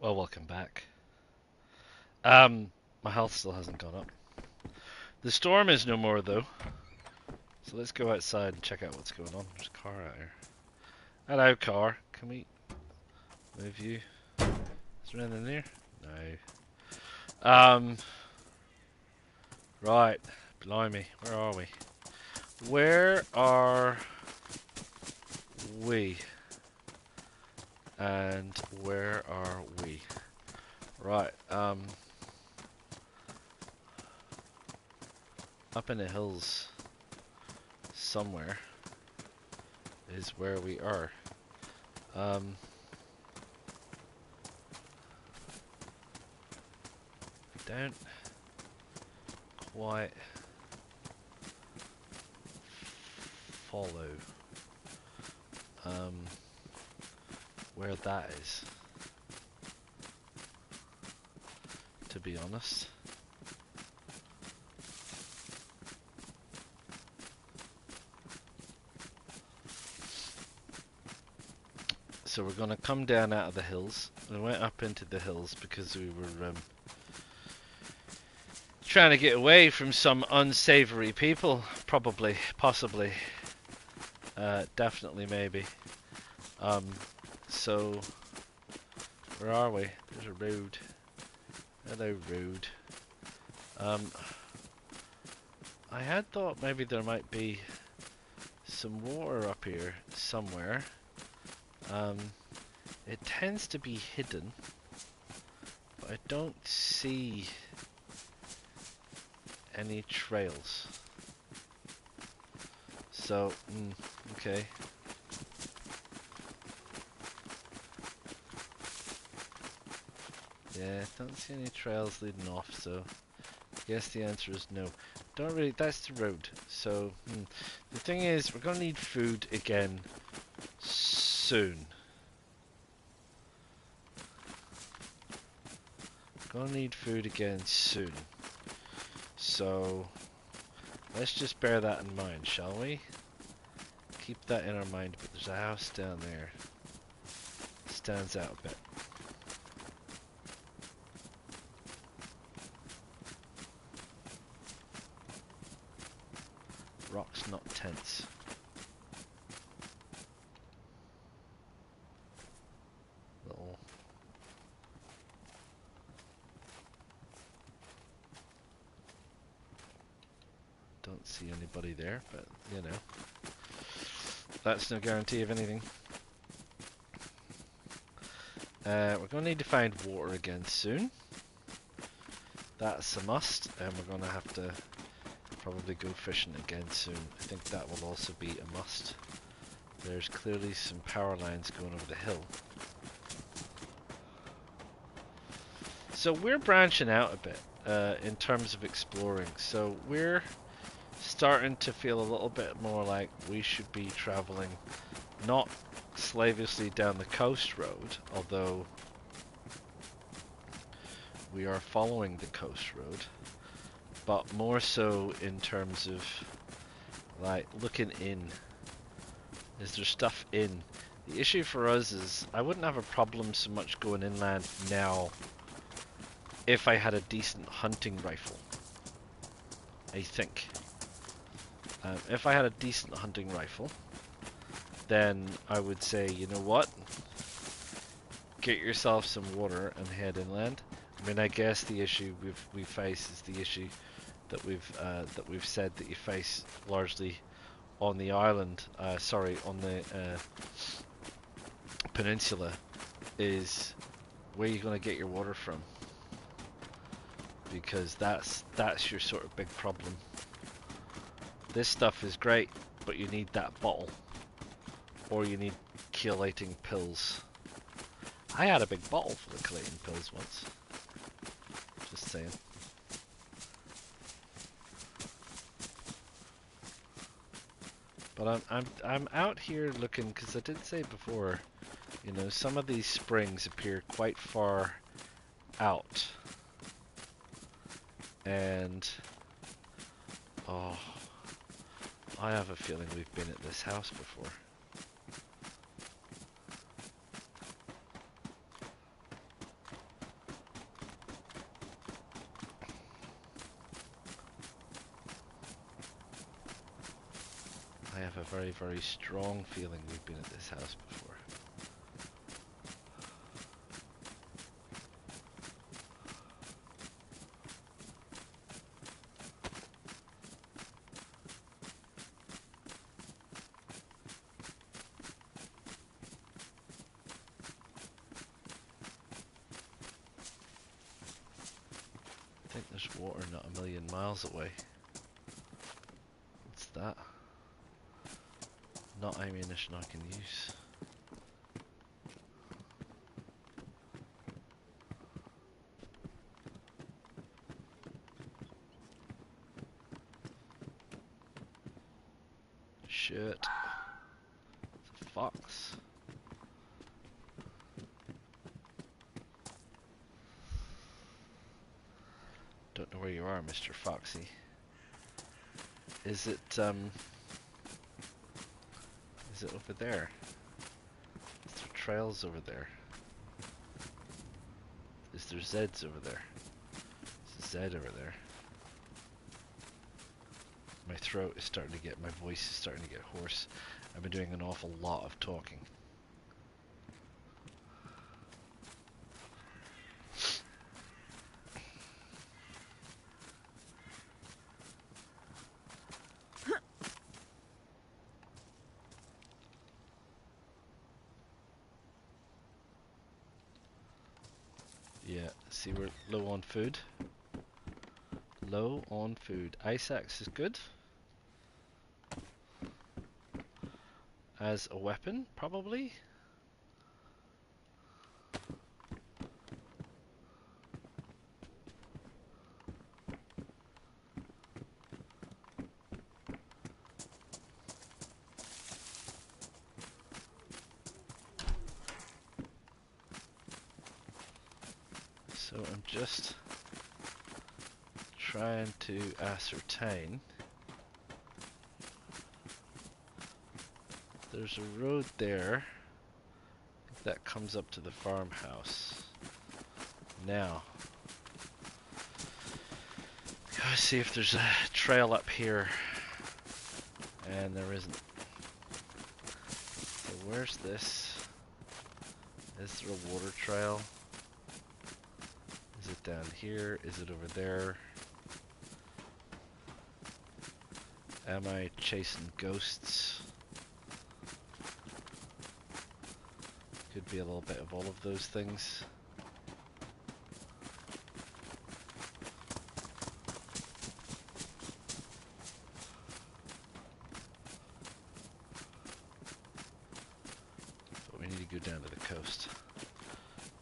Well, welcome back. My health still hasn't gone up. The storm is no more though, so let's go outside and check out what's going on. There's a car out here. Hello, car. Can we move you? Is there anything there? No. Right. Blimey, where are we? Where are we? And where are we? Right. Up in the hills somewhere is where we are. Um, don't quite follow where that is, to be honest. So we're going to come down out of the hills. We went up into the hills because we were trying to get away from some unsavory people, probably, possibly, definitely, maybe. So where are we? There's a road. Hello, road. I had thought maybe there might be some water up here somewhere. It tends to be hidden, but I don't see any trails. So, okay. Yeah, don't see any trails leading off, so I guess the answer is no. Don't really, that's the road. So, the thing is, we're gonna need food again soon. Gonna need food again soon. So, let's just bear that in mind, shall we? Keep that in our mind, but there's a house down there. Stands out a bit. Rocks, not tents. Little. Don't see anybody there, but you know. That's no guarantee of anything. We're going to need to find water again soon. That's a must, and we're going to have to probably go fishing again soon. I think that will also be a must. There's clearly some power lines going over the hill. So we're branching out a bit in terms of exploring. So we're starting to feel a little bit more like we should be traveling not slavishly down the coast road, although we are following the coast road, but more so in terms of like looking in. Is there stuff in? The issue for us is I wouldn't have a problem so much going inland now if I had a decent hunting rifle. I think. If I had a decent hunting rifle, then I would say, you know what? Get yourself some water and head inland. I mean, I guess the issue we face is the issue that we've said that you face largely on the island. Sorry, on the peninsula, is where you're going to get your water from, because that's your sort of big problem. This stuff is great, but you need that bottle, or you need chelating pills. I had a big bottle full of chelating pills once. Just saying. But I'm out here looking, because I did say before, you know, some of these springs appear quite far out, and oh, I have a feeling we've been at this house before. a very, very strong feeling we've been at this house before. I think there's water not a million miles away. What's that? Not ammunition I can use. Shit. It's a fox. Don't know where you are, Mr. Foxy. Is it over there? Is there trails over there? Is there Zeds over there? Is a Z over there? My throat is starting to get, my voice is starting to get hoarse. I've been doing an awful lot of talking. Yeah, see, we're low on food. Low on food. Ice axe is good. As a weapon, probably. So I'm just trying to ascertain. There's a road there. I think that comes up to the farmhouse. Now, gotta see if there's a trail up here. And there isn't. So where's this? Is there a water trail? Is it down here? Is it over there? Am I chasing ghosts? Could be a little bit of all of those things. But we need to go down to the coast,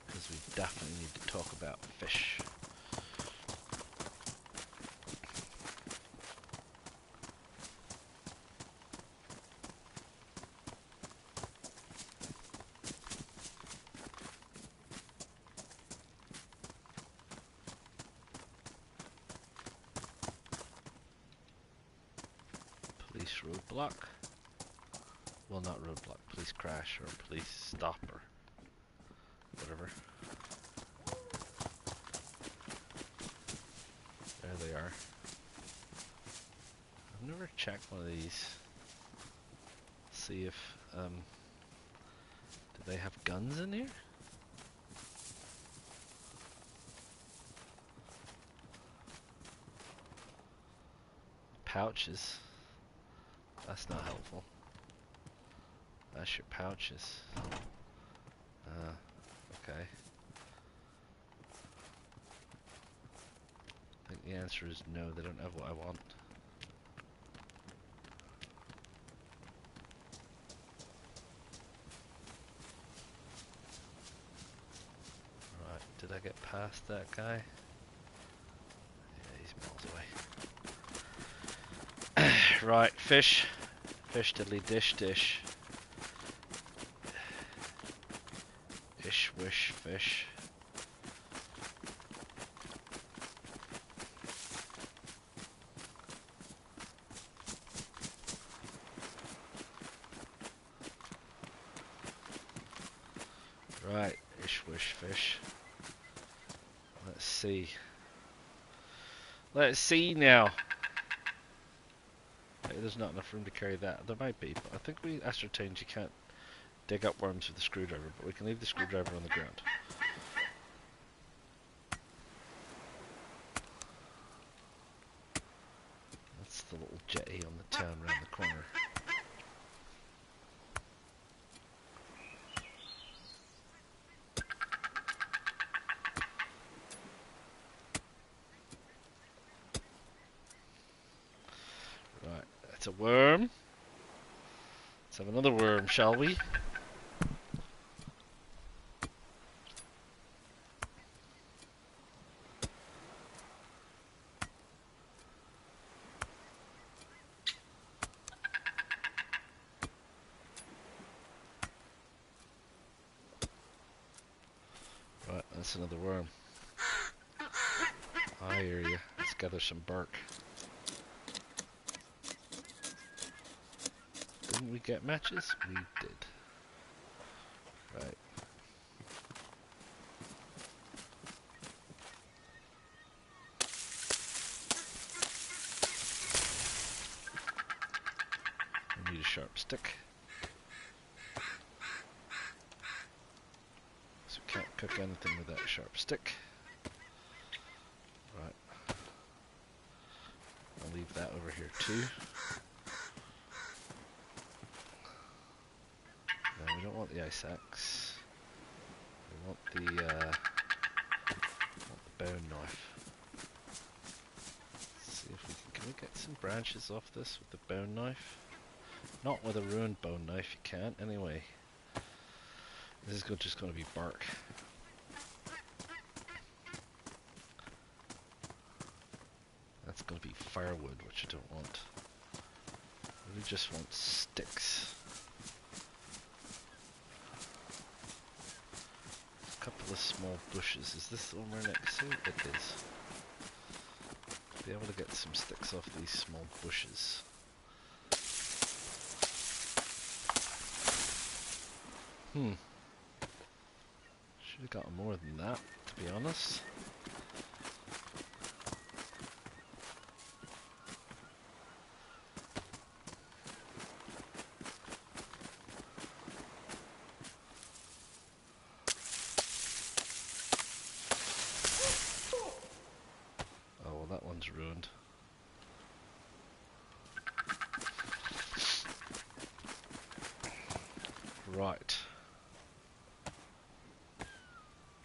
because we definitely need to talk about fish. Police roadblock. Well, not roadblock. Police crash or police stop or whatever. There they are. I've never checked one of these. See if do they have guns in here? Pouches. That's not helpful. That's your pouches. Okay. I think the answer is no, they don't have what I want. Right, did I get past that guy? Yeah, he's miles away. Right, fish. Fish diddly dish dish. Ish wish fish. Right, ish wish fish. Let's see. Let's see now. there's not enough room to carry that. There might be, but I think we ascertained you can't dig up worms with a screwdriver, but we can leave the screwdriver on the ground. That's the little jetty on the town round the corner. Right, that's a worm. Let's have another worm, shall we? Right, that's another worm. I hear you. Let's gather some bark. Didn't we get matches? We did. Right. We need a sharp stick. So we can't cook anything with that sharp stick. Right. I'll leave that over here too. No, we don't want the ice axe. We want the bone knife. Let's see if we can we get some branches off this with the bone knife? Not with a ruined bone knife, you can't anyway. This is just going to be bark. That's going to be firewood, which I don't want. We just want sticks. A couple of small bushes. Is this the one we're next to? It is. Be able to get some sticks off these small bushes. Should have gotten more than that, to be honest. Oh, well, that one's ruined. Right.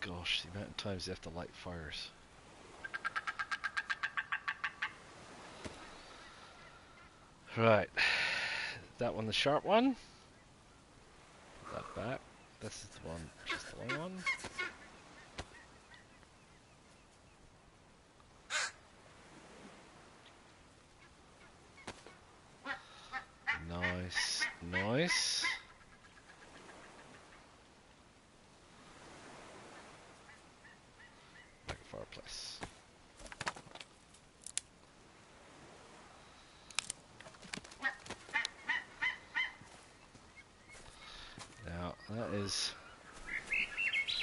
Gosh, the amount of times you have to light fires. Right. That one the sharp one. That back. This is the one, just the long one. Nice, nice. Like a fireplace. Now, that is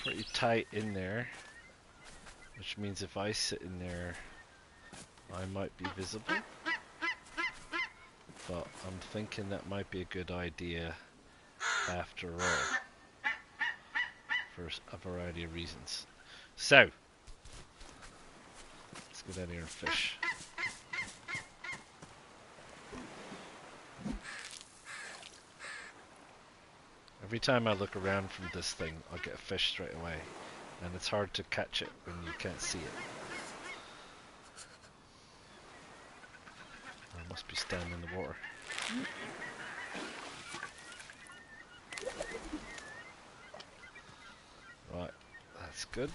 pretty tight in there, which means if I sit in there, I might be visible. But I'm thinking that might be a good idea after all, for a variety of reasons. So, let's go down here and fish. Every time I look around from this thing, I'll get a fish straight away, and it's hard to catch it when you can't see it. I must be standing in the water. Right, that's good.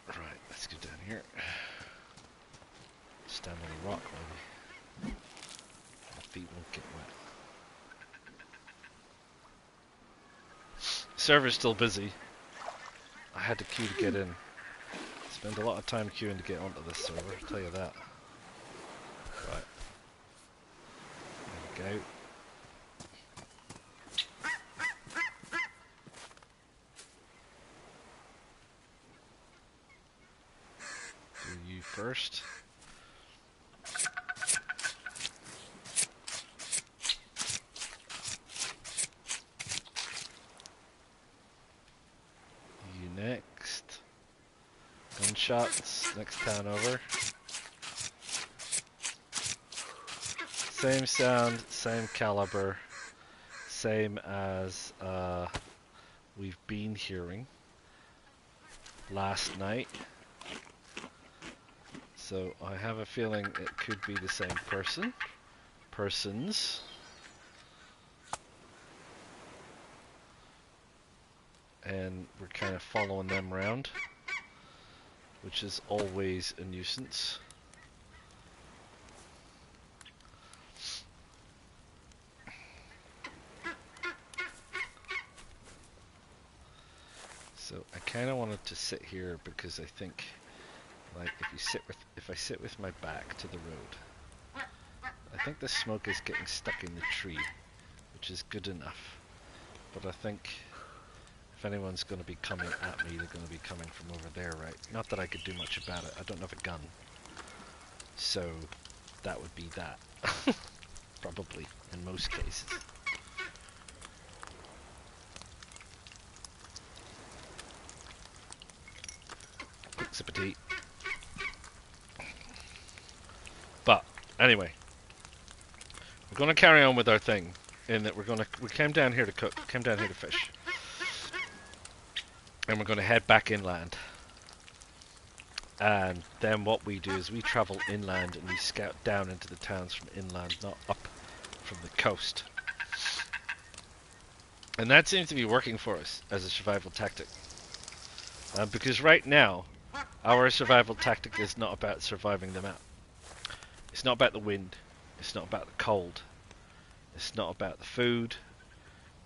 Right, let's go down here. Stand on a rock maybe. My feet won't get wet. Server's still busy. I had to queue to get in. Spend a lot of time queuing to get onto this server, I'll tell you that. Right. There we go. first. You next. Gunshots, next town over. Same sound, same caliber, same as we've been hearing last night. So I have a feeling it could be the same person. Persons. And we're kind of following them around, which is always a nuisance. So I kind of wanted to sit here because I think, like, if I sit with my back to the road, I think the smoke is getting stuck in the tree, which is good enough. But I think if anyone's going to be coming at me, they're going to be coming from over there, right? Not that I could do much about it. I don't have a gun, so that would be that. Probably in most cases. Quick sip of tea. But anyway, we're going to carry on with our thing in that we came down here to cook, came down here to fish, and we're going to head back inland. And then what we do is we travel inland and we scout down into the towns from inland, not up from the coast. And that seems to be working for us as a survival tactic. Because right now, our survival tactic is not about surviving the map. It's not about the wind. It's not about the cold. It's not about the food.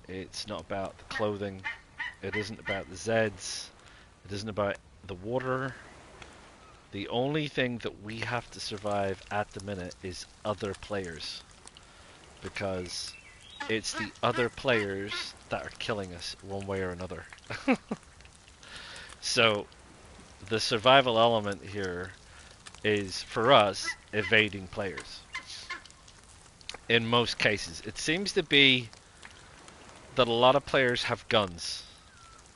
It's not about the clothing. It isn't about the Zeds. It isn't about the water. The only thing that we have to survive at the minute is other players. Because it's the other players that are killing us one way or another. So the survival element here is, for us, evading players. In most cases. It seems to be that a lot of players have guns.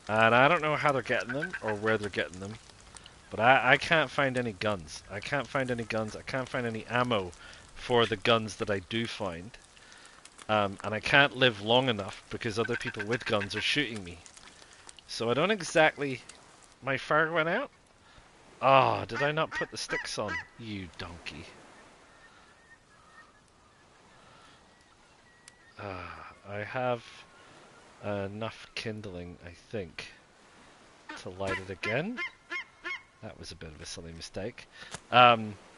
And I don't know how they're getting them or where they're getting them. But I can't find any guns. I can't find any guns. I can't find any ammo for the guns that I do find. And I can't live long enough because other people with guns are shooting me. So I don't exactly... My fire went out? Oh, did I not put the sticks on? You donkey. I have enough kindling, I think, to light it again. That was a bit of a silly mistake.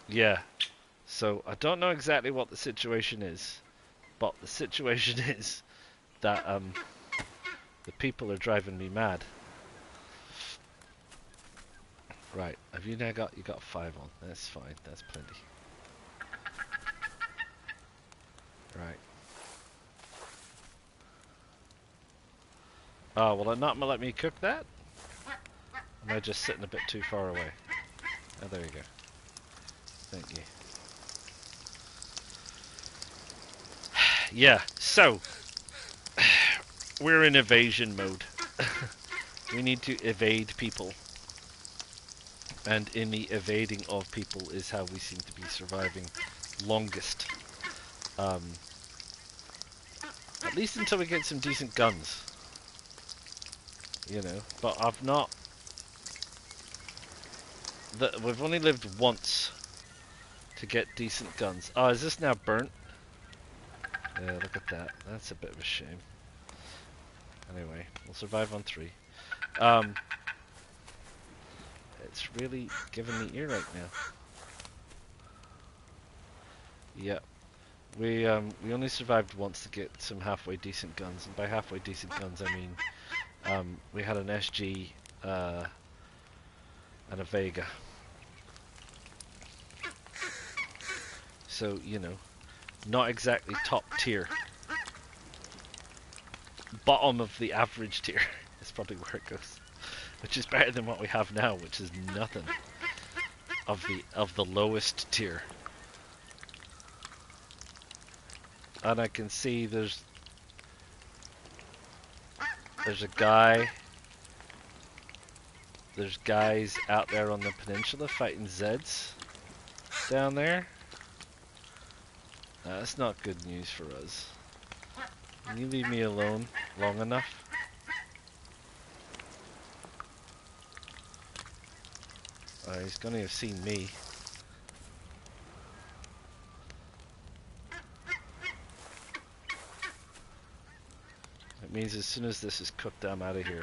Yeah. So I don't know exactly what the situation is, but the situation is that the people are driving me mad. Right, have you now got, you got 5 on, that's fine, that's plenty. Right. Oh, will it not let me cook that? Am I just sitting a bit too far away? Oh, there you go. Thank you. Yeah, so we're in evasion mode. We need to evade people. And in the evading of people is how we seem to be surviving longest. At least until we get some decent guns. You know, but I've not... We've only lived once to get decent guns. Oh, is this now burnt? Yeah, look at that. That's a bit of a shame. Anyway, we'll survive on 3. It's really giving me earache now. Yeah, we only survived once to get some halfway decent guns, and by halfway decent guns I mean we had an SG and a Vega. So, you know, not exactly top tier. Bottom of the average tier is probably where it goes. Which is better than what we have now, which is nothing. of the lowest tier. And I can see there's a guy. There's guys out there on the peninsula fighting Zeds down there. That's not good news for us. Can you leave me alone long enough? He's gonna have seen me. It means as soon as this is cooked, I'm out of here.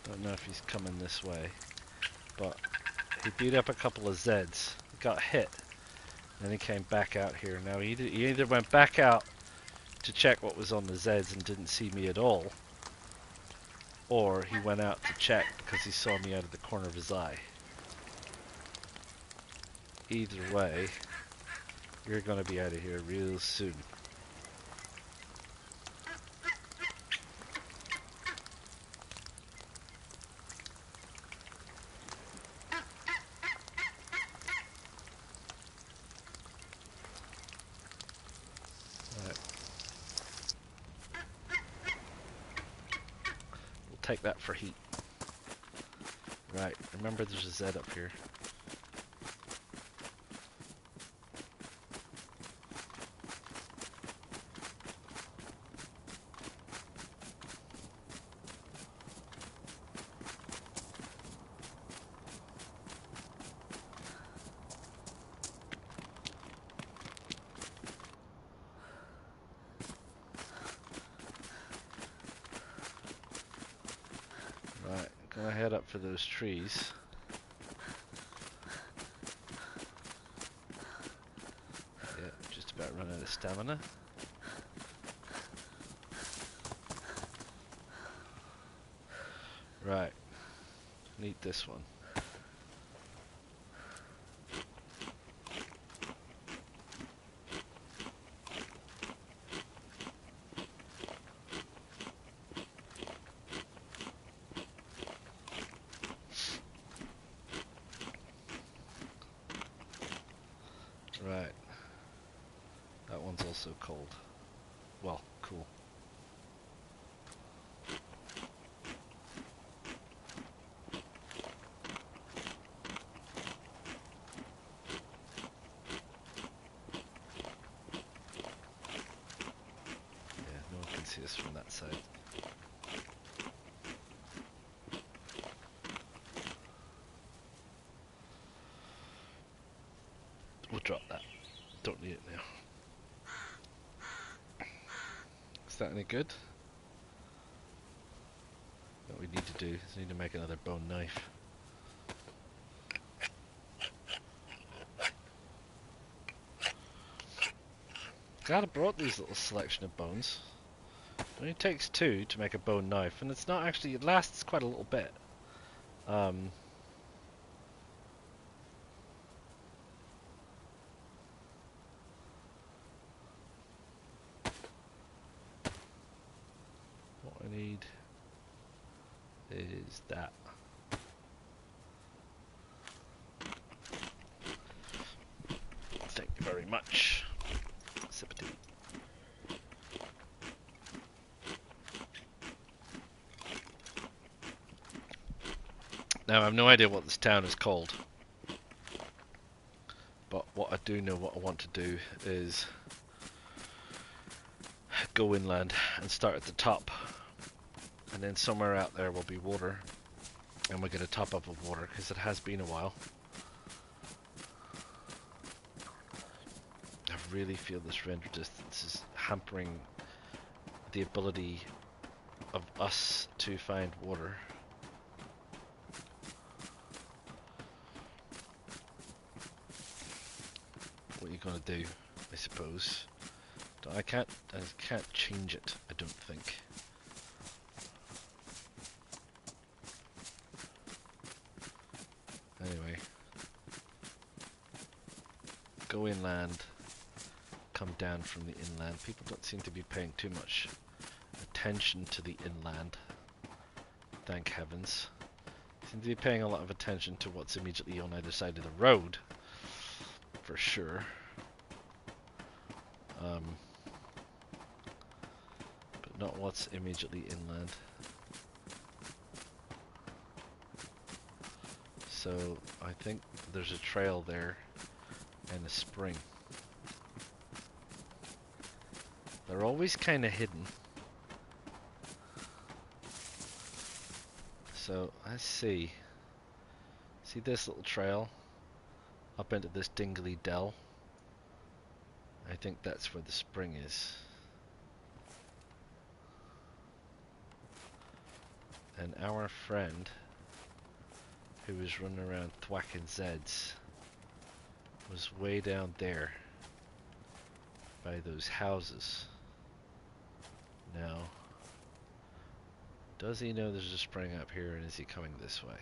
Don't know if he's coming this way, but he beat up a couple of Zeds. He got hit, then he came back out here. Now he either went back out to check what was on the Zeds and didn't see me at all, or he went out to check because he saw me out of the corner of his eye. Either way, you're gonna be out of here real soon. Take that for heat. Right, remember there's a Z up here. Gonna head up for those trees. Yeah, just about run out of stamina. Right, need this one. Right. That one's also cold. Well, cool. Yeah, no one can see us from that side. We'll drop that. Don't need it now. Is that any good? What we need to do is need to make another bone knife. Glad I brought these little selection of bones. It only takes 2 to make a bone knife, and it's not actually, it lasts quite a little bit. What I need is that. Thank you very much. Sip of tea. Now I have no idea what this town is called, but what I do know, what I want to do is go inland and start at the top, and then somewhere out there will be water, and we'll get a top up of water because it has been a while. I really feel this render distance is hampering the ability of us to find water. What are you gonna do, I suppose? I can't change it, I don't think. Anyway. go inland, come down from the inland. People don't seem to be paying too much attention to the inland. Thank heavens. Seem to be paying a lot of attention to what's immediately on either side of the road, for sure. But not what's immediately inland. So I think there's a trail there and a spring. They're always kind of hidden. So let's see. See this little trail up into this dingly dell? I think that's where the spring is. And our friend, who was running around thwacking Zeds, was way down there by those houses. Now, does he know there's a spring up here, and is he coming this way?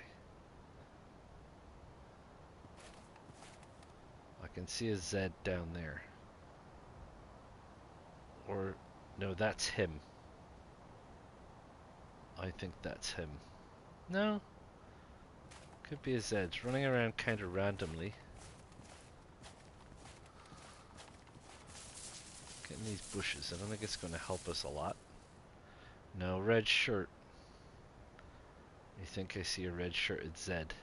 I can see a Zed down there. Or, no, that's him. I think that's him. No. Could be a Zed. It's running around kind of randomly. Getting these bushes. I don't think it's going to help us a lot. No, red shirt. I think I see a red shirted Zed.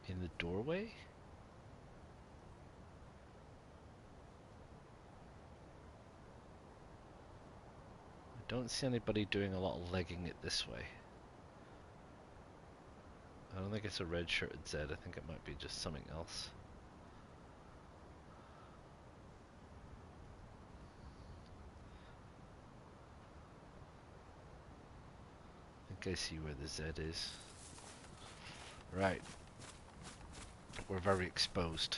In the doorway? I don't see anybody doing a lot of legging it this way. I don't think it's a red shirted Zed. I think it might be just something else. I think I see where the Zed is. Right. We're very exposed.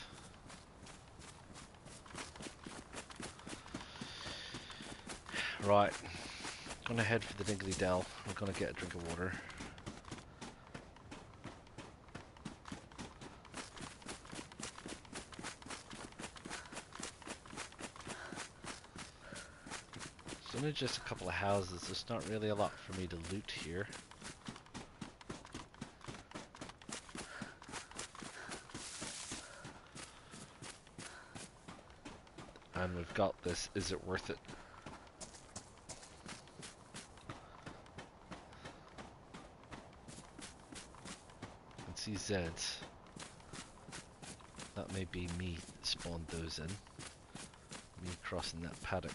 Right. Gonna head for the Dingley Dell. We're gonna get a drink of water. It's only just a couple of houses. There's not really a lot for me to loot here. And we've got this. Is it worth it? I can see Zeds. That may be me that spawned those in. Me crossing that paddock.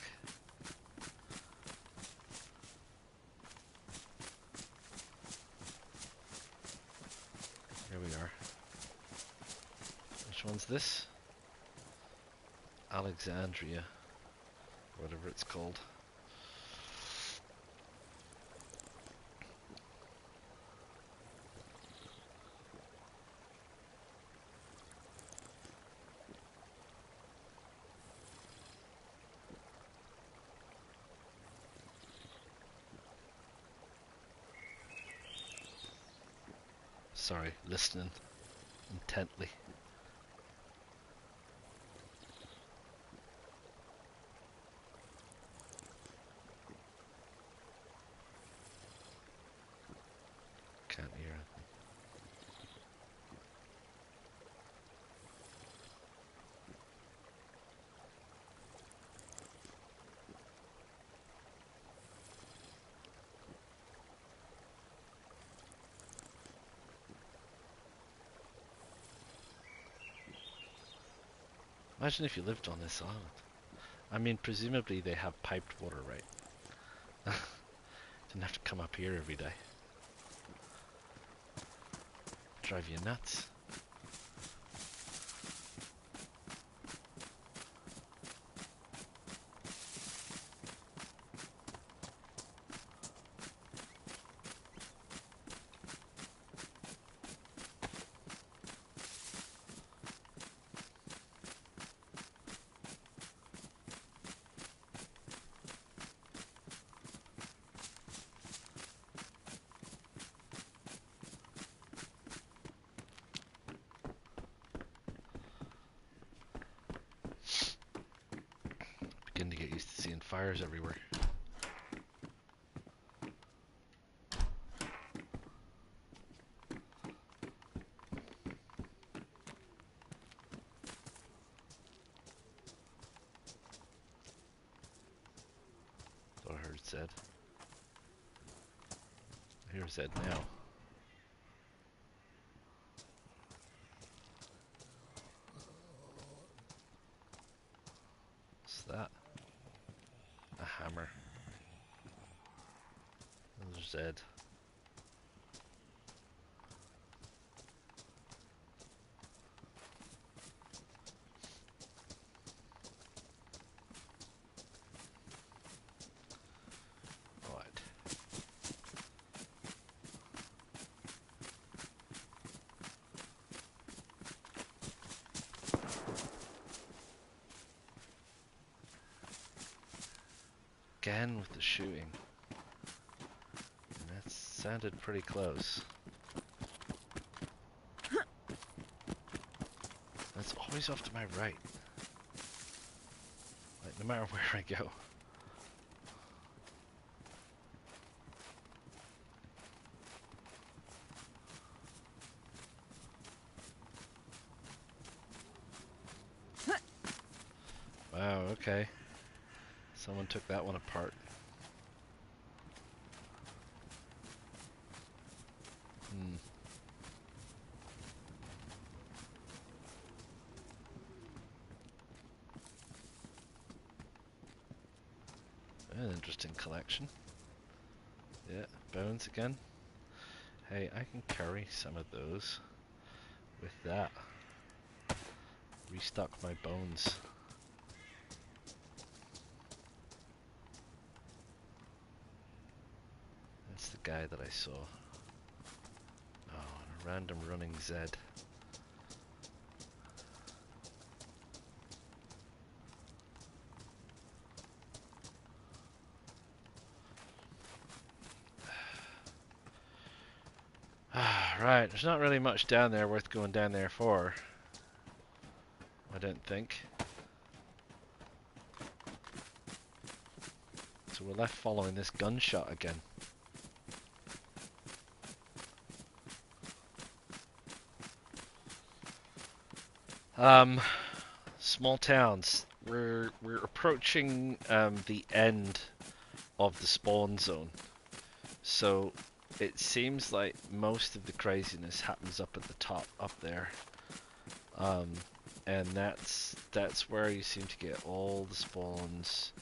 Here we are. Which one's this? Alexandria, whatever it's called. Sorry, listening intently. Can't hear it. Imagine if you lived on this island. I mean, presumably they have piped water, right? Didn't have to come up here every day. Drive you nuts. Beginning to get used to seeing fires everywhere. That's what I heard said. I hear said now. What's that? A hammer. There's Zed. Right. Again with the shooting. And that sounded pretty close. That's always off to my right. Like, no matter where I go. Wow, okay. Someone took that one apart. An interesting collection. Yeah, bones again. Hey, I can carry some of those with that. Restock my bones. That's the guy that I saw. Oh, and a random running Zed. Right, there's not really much down there worth going down there for. I don't think. So we're left following this gunshot again. Small towns. We're approaching the end of the spawn zone. So it seems like most of the craziness happens up at the top, up there. And that's where you seem to get all the spawns,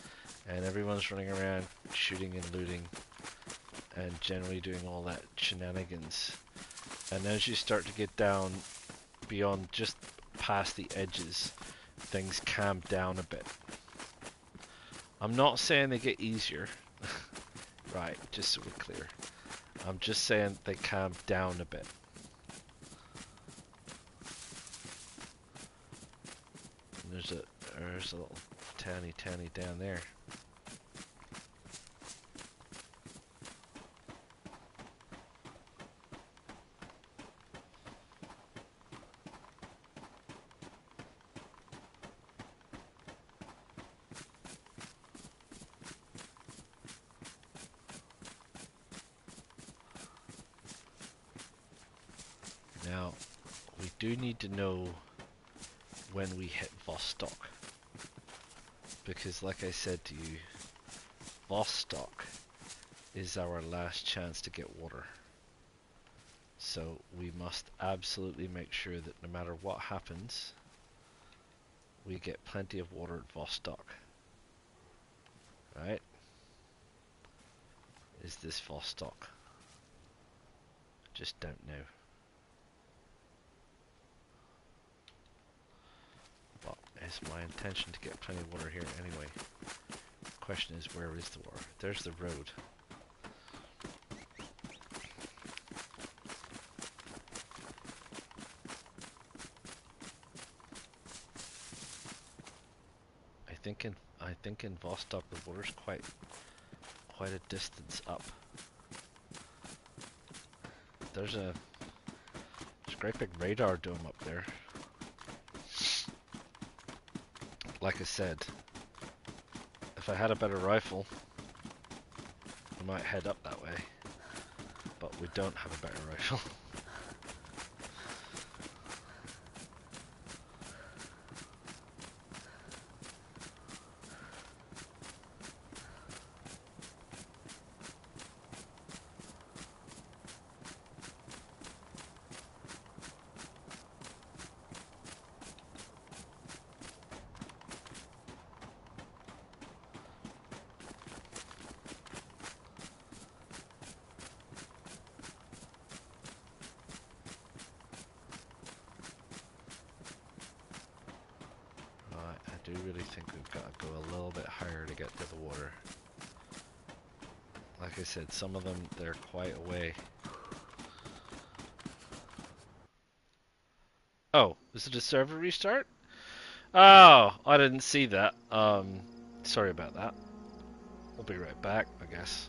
and everyone's running around shooting and looting, and generally doing all that shenanigans. And as you start to get down beyond, just past the edges, things calm down a bit. I'm not saying they get easier, right, just so we're clear. I'm just saying they calm down a bit. And there's a little tiny down there. Now, we do need to know when we hit Vostok, because like I said to you, Vostok is our last chance to get water. So we must absolutely make sure that no matter what happens, we get plenty of water at Vostok. Right? Is this Vostok? Just don't know. But it's my intention to get plenty of water here anyway. The question is, where is the water? There's the road. I think in Vostok the water's quite a distance up. There's a great big radar dome up there. Like I said, If I had a better rifle, I might head up that way. But we don't have a better rifle. I do really think we've got to go a little bit higher to get to the water. Like I said, some of them, they're quite away. Oh, is it a server restart? Oh, I didn't see that. Sorry about that. We'll be right back, I guess.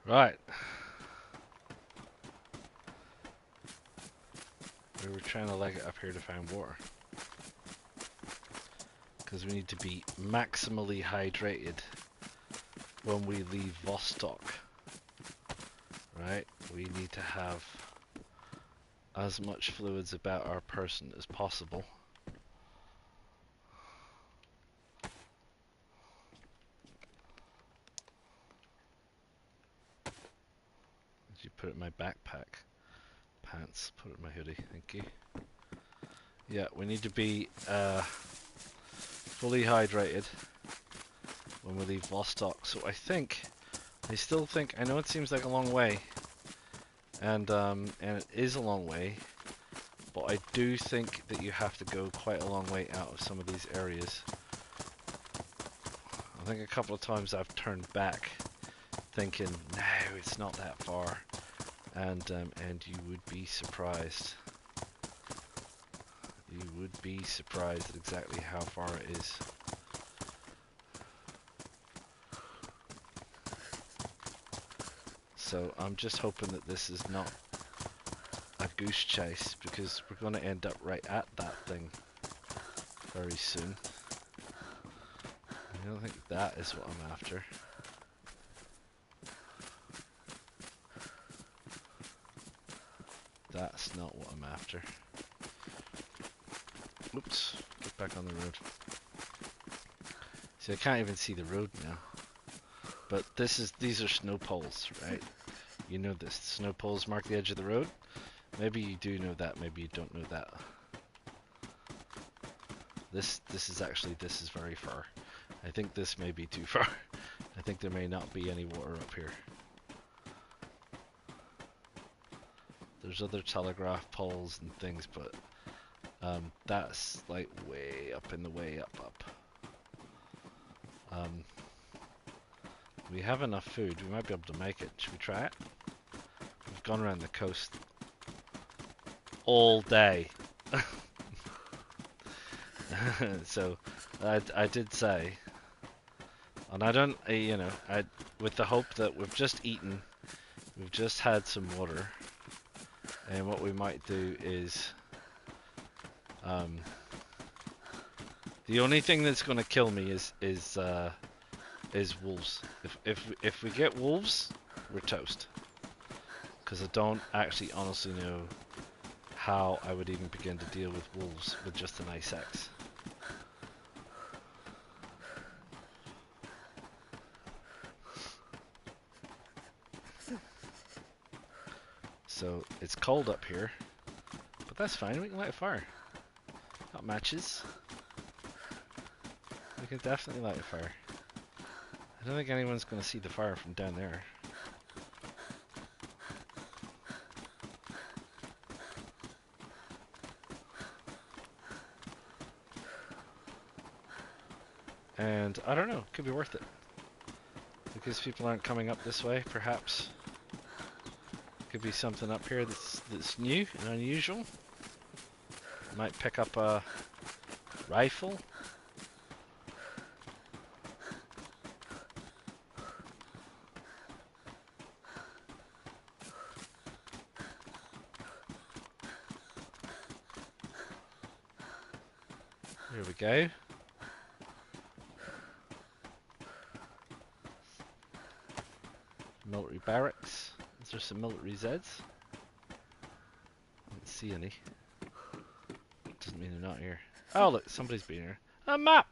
Right. We were trying to leg it up here to find water. Because we need to be maximally hydrated when we leave Vostok. Right? We need to have as much fluids about our person as possible. Did you put it in my backpack? Pants. Put it in my hoodie. Thank you. Yeah, we need to be fully hydrated when we leave Vostok. So I still think, I know it seems like a long way, and it is a long way, but I do think that you have to go quite a long way out of some of these areas. I think a couple of times I've turned back, thinking, no, it's not that far, and you would be surprised. You would be surprised at exactly how far it is. So I'm just hoping that this is not a goose chase, because we're going to end up right at that thing very soon. I don't think that is what I'm after. That's not what I'm after. Oops, get back on the road. See, I can't even see the road now. But these are snow poles, right? You know this. Snow poles mark the edge of the road. Maybe you do know that, maybe you don't know that. This is very far. I think this may be too far. I think there may not be any water up here. There's other telegraph poles and things, but that's like way up in the way up. We have enough food. We might be able to make it. Should we try it? We've gone around the coast all day. So I did say, and I don't, with the hope that we've just eaten, we've just had some water, and what we might do is, the only thing that's going to kill me is wolves. If we get wolves, we're toast. Because I don't actually honestly know how I would even begin to deal with wolves with just an ice axe. So it's cold up here, but that's fine. We can light a fire. Got matches. We can definitely light a fire. I don't think anyone's going to see the fire from down there. And I don't know, could be worth it. Because people aren't coming up this way, perhaps. Could be something up here that's new and unusual. Might pick up a rifle. There we go. Military barracks. Is there some military Zeds? I don't see any. Doesn't mean they're not here. Oh look, somebody's been here. A map!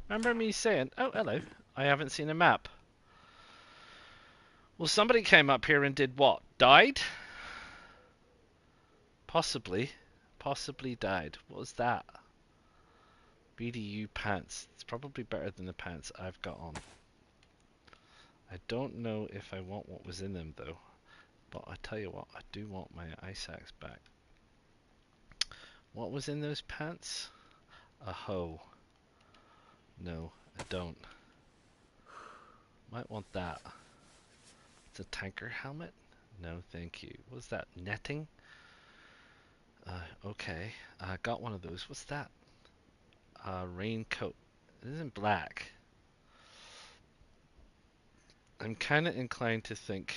Remember me saying, oh hello, I haven't seen a map. Well, somebody came up here and did what? Died? Possibly. Possibly died. What was that? BDU pants. It's probably better than the pants I've got on. I don't know if I want what was in them though. But I tell you what, I do want my ice axe back. What was in those pants? A hoe. No, I don't. Might want that. It's a tanker helmet? No, thank you. What's that? Netting? Okay. I got one of those. What's that? Raincoat. It isn't black. I'm kind of inclined to think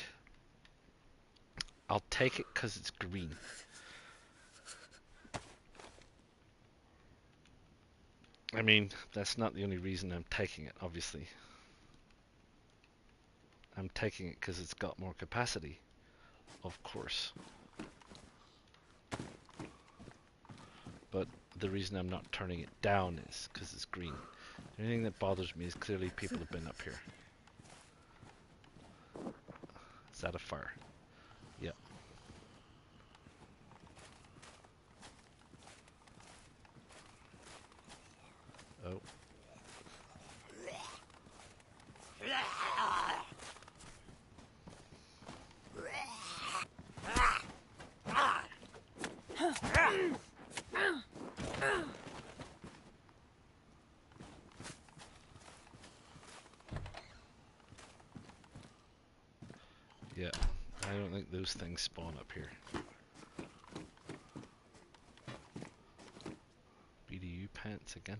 I'll take it because it's green. I mean, that's not the only reason I'm taking it, obviously. I'm taking it because it's got more capacity, of course. But the reason I'm not turning it down is because it's green. The only thing that bothers me is clearly people have been up here. Is that a fire? Yep. Oh. Yeah, I don't think those things spawn up here. BDU pants again.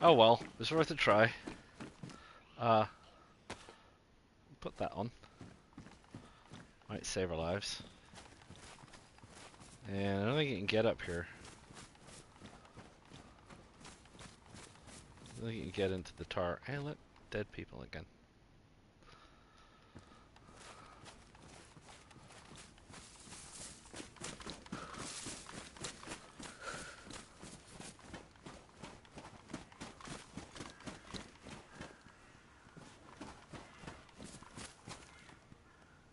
Oh well, it was worth a try. Put that on. Might save our lives. And I don't think you can get up here. I don't think you can get into the tower. Hey look, dead people again.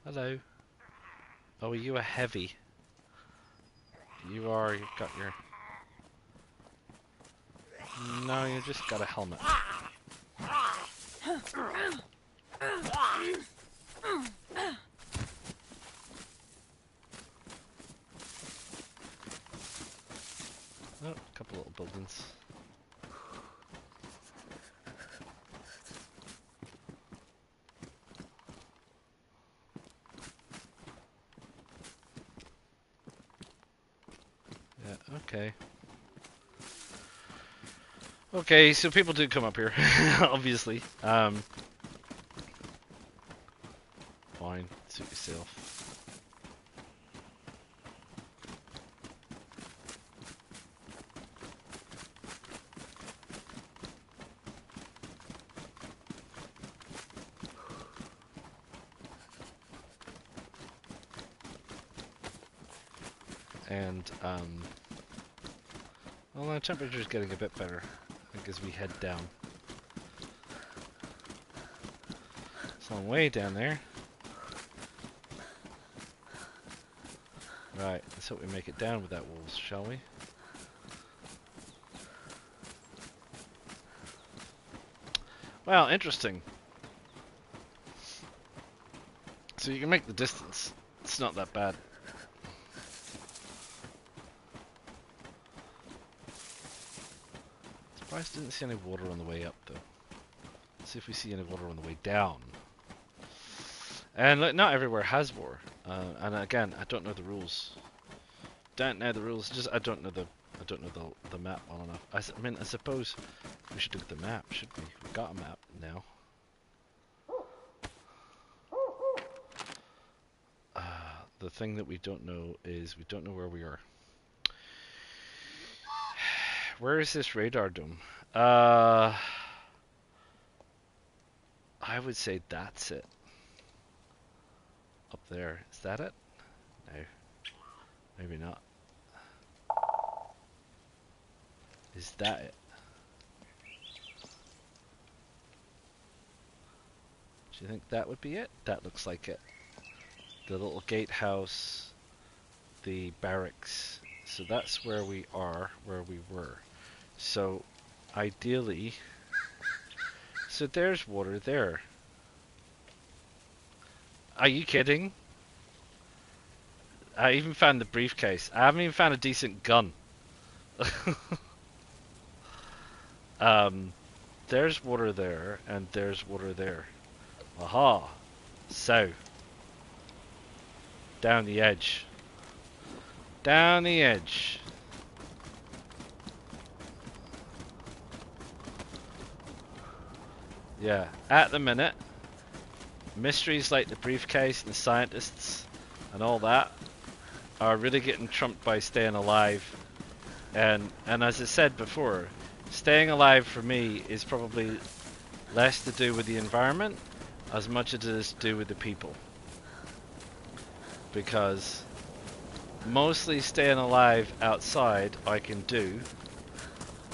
Hello. Oh, are you a heavy? You are, you've got your... No, you just got a helmet. Oh, a couple little buildings. Yeah, okay. Okay, so people do come up here, obviously. Fine, suit yourself. And, well, the temperature's getting a bit better, I think, as we head down. It's a long way down there. Right, let's hope we make it down without wolves, shall we? Well, interesting. So you can make the distance. It's not that bad. Surprised I didn't see any water on the way up, though. Let's see if we see any water on the way down. And look, not everywhere has water. And again, I don't know the rules. Don't know the rules. Just I don't know the map well enough. I mean, I suppose we should look at the map, should we? We've got a map now. The thing that we don't know is we don't know where we are. Where is this radar dome? I would say that's it. Up there. Is that it? No. Maybe not. Is that it? Do you think that would be it? That looks like it. The little gatehouse, the barracks. So that's where we are, where we were. So, ideally... So there's water there. Are you kidding? I even found the briefcase. I haven't even found a decent gun. There's water there, and there's water there. Aha! So, down the edge. Down the edge. Yeah, at the minute, mysteries like the briefcase and the scientists and all that are really getting trumped by staying alive. And as I said before, staying alive for me is probably less to do with the environment as much as it is to do with the people. Because mostly staying alive outside I can do,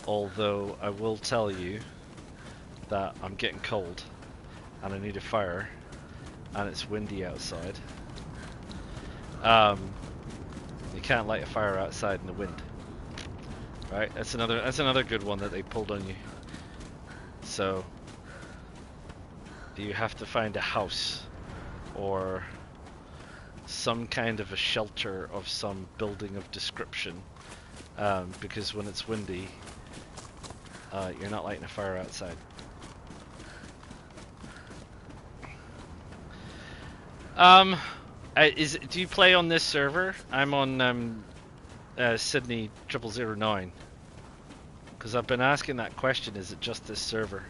although I will tell you that I'm getting cold and I need a fire and it's windy outside. You can't light a fire outside in the wind, right? That's another good one that they pulled on you. So you have to find a house or some kind of a shelter of some building of description, because when it's windy, you're not lighting a fire outside. Do you play on this server? I'm on Sydney 0009. Because I've been asking that question, is it just this server?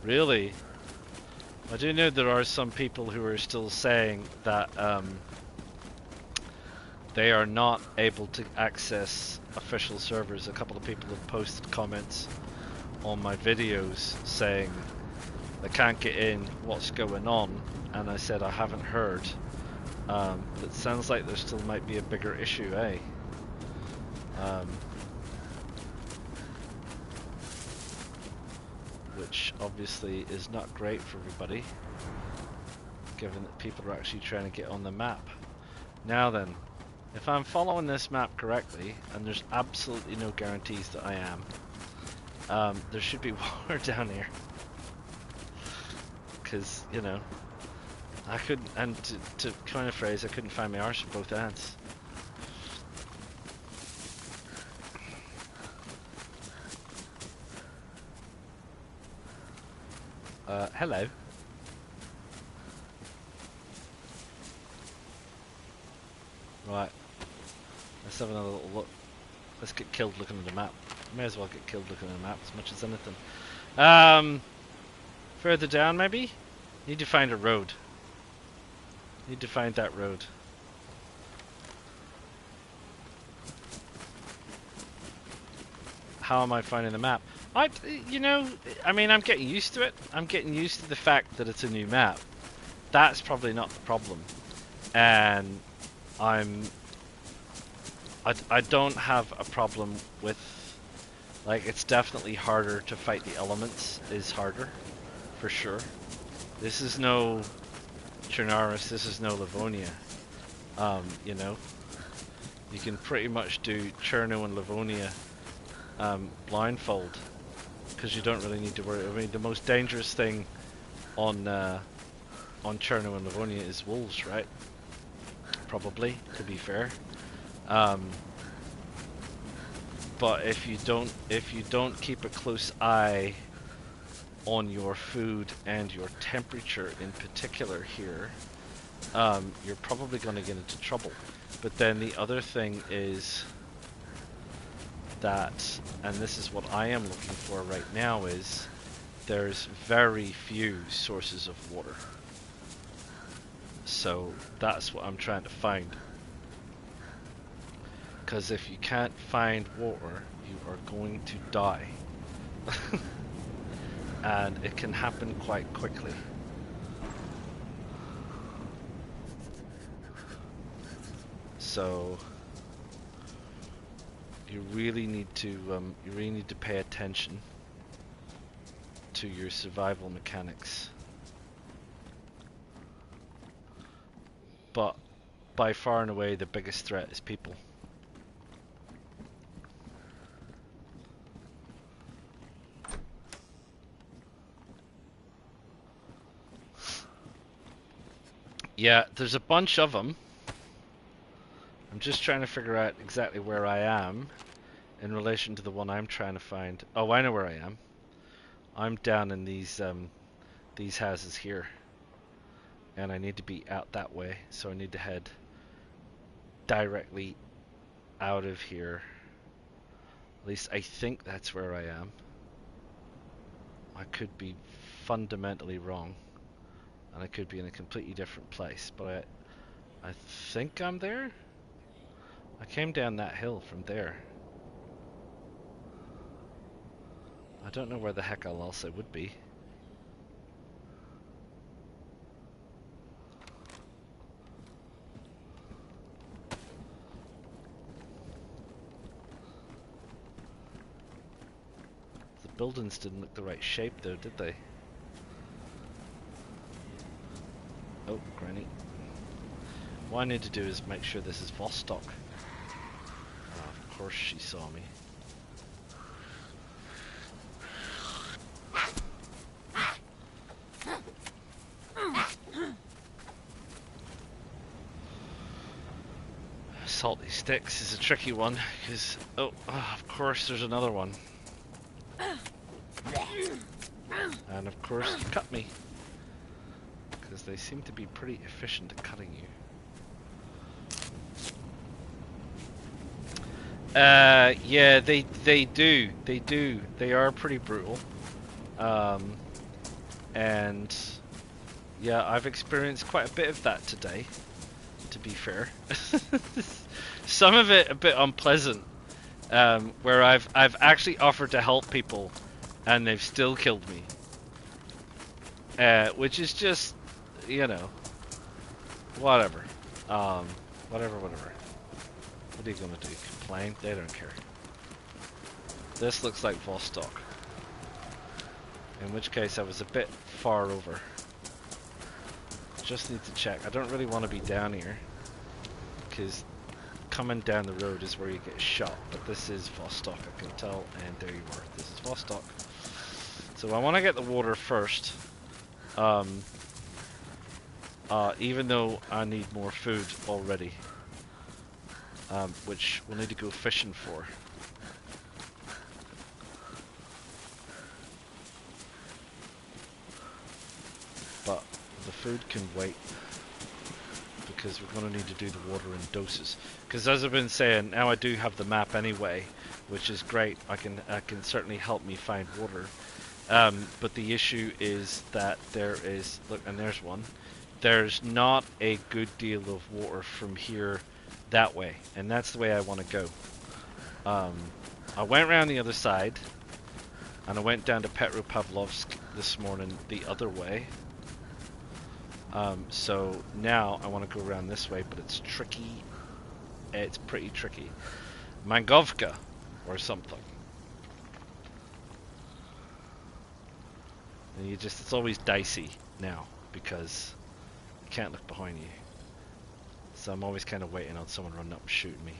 Really? I do know there are some people who are still saying that they are not able to access official servers. A couple of people have posted comments on my videos saying they can't get in, what's going on, and I said I haven't heard. But it sounds like there still might be a bigger issue, eh? Which obviously is not great for everybody, given that people are actually trying to get on the map. Now then, if I'm following this map correctly, and there's absolutely no guarantees that I am, there should be water down here. Because, you know, I couldn't, and to coin a phrase, I couldn't find my arse with both hands. Hello. Right. Let's have another little look. Let's get killed looking at the map. May as well get killed looking at the map as much as anything. Further down maybe? Need to find a road. Need to find that road. How am I finding the map? You know, I mean, I'm getting used to it. I'm getting used to the fact that it's a new map. That's probably not the problem. And I don't have a problem with, like, it's definitely harder to fight the elements, is harder, for sure. This is no Chernarus, this is no Livonia. You know, you can pretty much do Cherno and Livonia blindfold, because you don't really need to worry. I mean, the most dangerous thing on Cherno and Livonia is wolves, right? Probably, to be fair. But if you don't keep a close eye on your food and your temperature in particular here, you're probably going to get into trouble. But then the other thing is that, and this is what I am looking for right now, is there's very few sources of water. So that's what I'm trying to find. Because if you can't find water, you are going to die. And it can happen quite quickly. So you really need to pay attention to your survival mechanics. But by far and away the biggest threat is people. Yeah, there's a bunch of them. I'm just trying to figure out exactly where I am in relation to the one I'm trying to find. Oh, I know where I am. I'm down in these houses here. And I need to be out that way, so I need to head directly out of here. At least I think that's where I am. I could be fundamentally wrong. And I could be in a completely different place, but I think I'm there? I came down that hill from there. I don't know where the heck else I would be. The buildings didn't look the right shape though, did they? Oh, granny. What I need to do is make sure this is Vostok. Of course she saw me. Salty sticks is a tricky one, because, of course there's another one. And of course you cut me. Because they seem to be pretty efficient at cutting you. Yeah, they do. They are pretty brutal. And yeah, I've experienced quite a bit of that today, to be fair. Some of it a bit unpleasant, where I've actually offered to help people and they've still killed me. Which is just, you know, whatever. Whatever. What are you gonna do? Complain? They don't care. This looks like Vostok. In which case I was a bit far over. Just need to check. I don't really want to be down here, because coming down the road is where you get shot. But this is Vostok, I can tell, and there you are. This is Vostok. So I want to get the water first. Even though I need more food already, which we'll need to go fishing for. But the food can wait, because we're going to need to do the water in doses. Because as I've been saying, now I do have the map anyway, which is great. I can certainly help me find water. But the issue is that there is, look, and there's one. There's not a good deal of water from here that way, and that's the way I want to go. I went around the other side, and I went down to Petropavlovsk this morning the other way. So now I want to go around this way, but it's tricky. It's pretty tricky. Mangovka or something. And it's always dicey now, because you can't look behind you. So I'm always kind of waiting on someone running up and shooting me,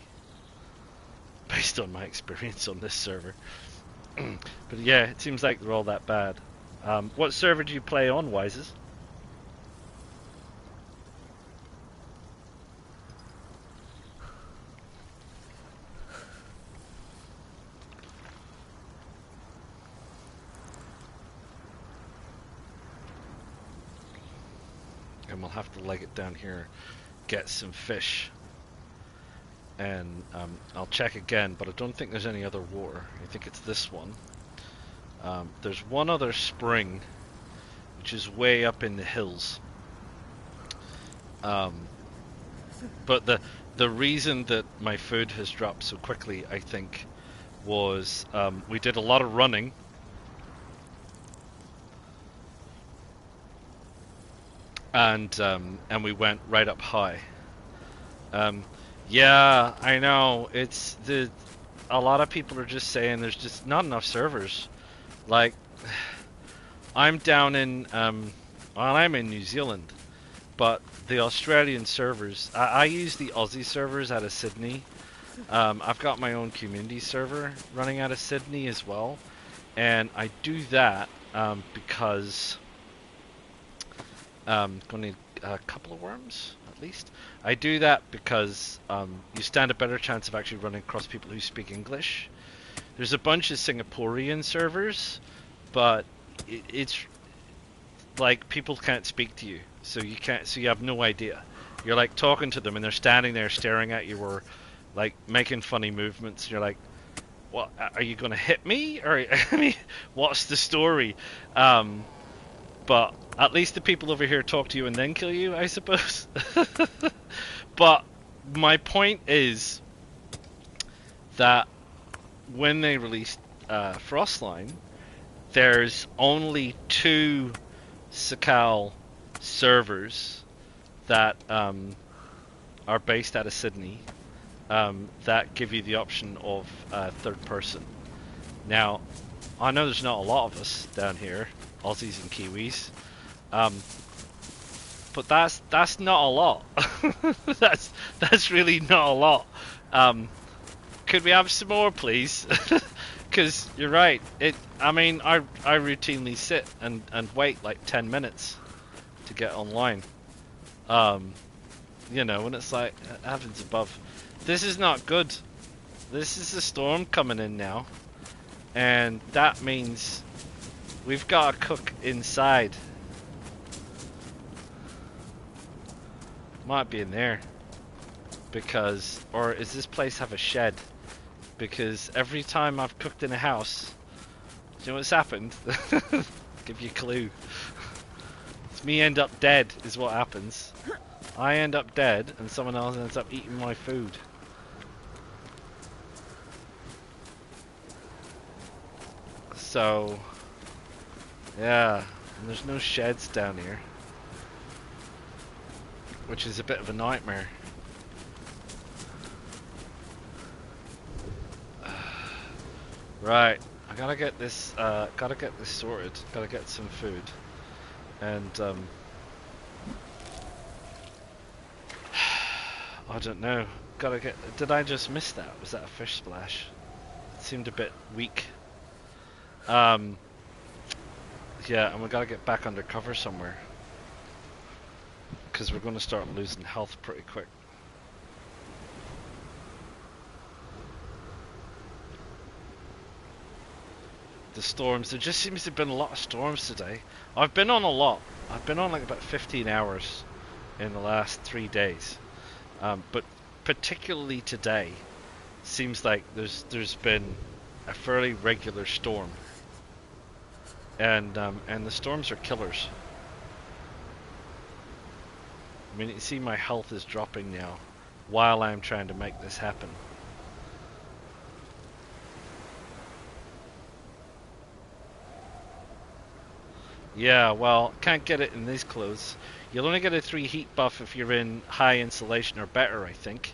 based on my experience on this server. But yeah, it seems like they're all that bad. What server do you play on, Wises? And we'll have to leg it down here, get some fish, and I'll check again, but I don't think there's any other water. I think it's this one. There's one other spring, which is way up in the hills, But the reason that my food has dropped so quickly, I think, was we did a lot of running, and we went right up high. Um, yeah, I know. It's the a lot of people are just saying there's just not enough servers. Like, I'm down in well, I'm in New Zealand, but the Australian servers, I use the Aussie servers out of Sydney. I've got my own community server running out of Sydney as well, and I do that because gonna need a couple of worms at least. I do that because you stand a better chance of actually running across people who speak English. There's a bunch of Singaporean servers, but it's like people can't speak to you, so you can't, so you have no idea. You're like talking to them, and they're standing there staring at you, or like making funny movements. And you're like, "What? Are you gonna hit me? Or I mean, what's the story?" But at least the people over here talk to you and then kill you, I suppose. But my point is that when they released Frostline, there's only 2 Sakhal servers that are based out of Sydney that give you the option of third person. Now, I know there's not a lot of us down here, Aussies and Kiwis, but that's not a lot. that's really not a lot. Could we have some more, please? Because you're right. I mean, I routinely sit and wait like 10 minutes to get online. You know, and it's like, heavens above. This is not good. This is a storm coming in now. And that means we've got to cook inside. Might be in there. Because, or does this place have a shed? Because every time I've cooked in a house, do you know what's happened? Give you a clue. It's me end up dead is what happens. I end up dead and someone else ends up eating my food. So, yeah, and there's no sheds down here, which is a bit of a nightmare. Right, I gotta get this sorted. Gotta get some food, and I don't know. Gotta get. Did I just miss that? Was that a fish splash? It seemed a bit weak. Yeah, and we gotta get back under cover somewhere, because we're gonna start losing health pretty quick. The storms, there just seems to have been a lot of storms today. I've been on a lot. I've been on like about 15 hours in the last 3 days. But particularly today, seems like there's been a fairly regular storm. And the storms are killers. I mean, you see my health is dropping now while I'm trying to make this happen. Yeah, well, can't get it in these clothes. You'll only get a 3 heat buff if you're in high insulation or better, I think.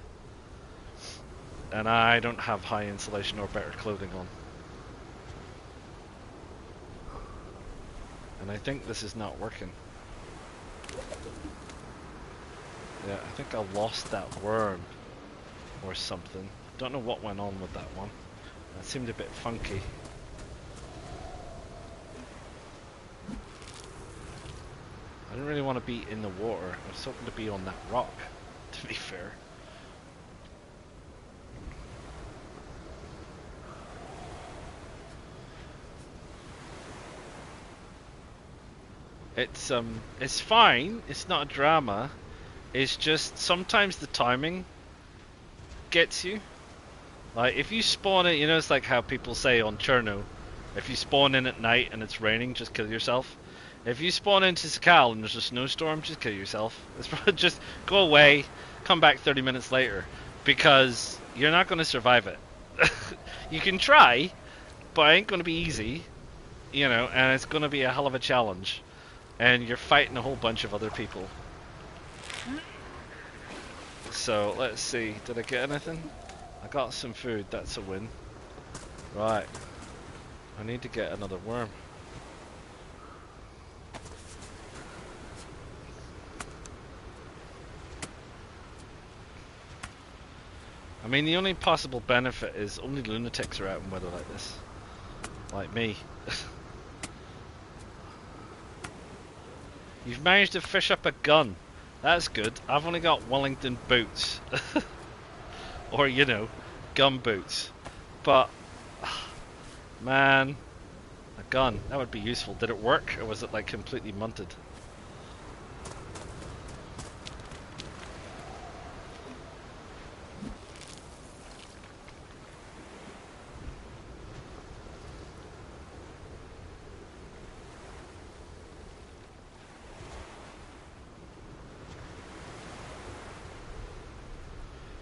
And I don't have high insulation or better clothing on. And I think this is not working. Yeah, I think I lost that worm or something. Don't know what went on with that one. That seemed a bit funky. I didn't really want to be in the water. I was hoping to be on that rock, to be fair. It's fine. It's not a drama. It's just sometimes the timing gets you. Like if you spawn it, you know, it's like how people say on Cherno, if you spawn in at night and it's raining, just kill yourself. If you spawn into Sakhal and there's a snowstorm, just kill yourself. It's probably just go away, come back 30 minutes later, because you're not going to survive it. You can try, but it ain't going to be easy, you know, and it's going to be a hell of a challenge. And you're fighting a whole bunch of other people. So, let's see. Did I get anything? I got some food. That's a win. Right. I need to get another worm. I mean, the only possible benefit is only lunatics are out in weather like this. Like me. You've managed to fish up a gun. That's good. I've only got Wellington boots. Or, you know, gun boots. But, man, a gun. That would be useful. Did it work? Or was it like completely munted?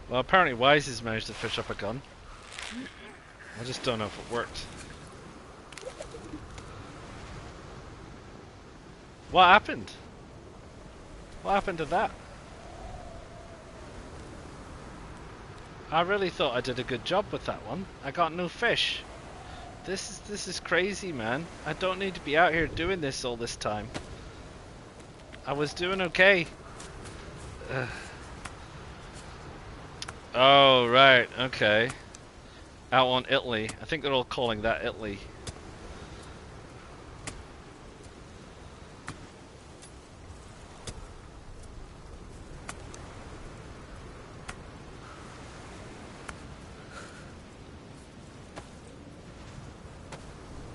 Well, apparently Wise has managed to fish up a gun. I just don't know if it worked. What happened? What happened to that? I really thought I did a good job with that one. I got no fish. This is crazy, man. I don't need to be out here doing this all this time. I was doing okay. Ugh. Oh, right, okay. Out on Italy. I think they're all calling that Italy.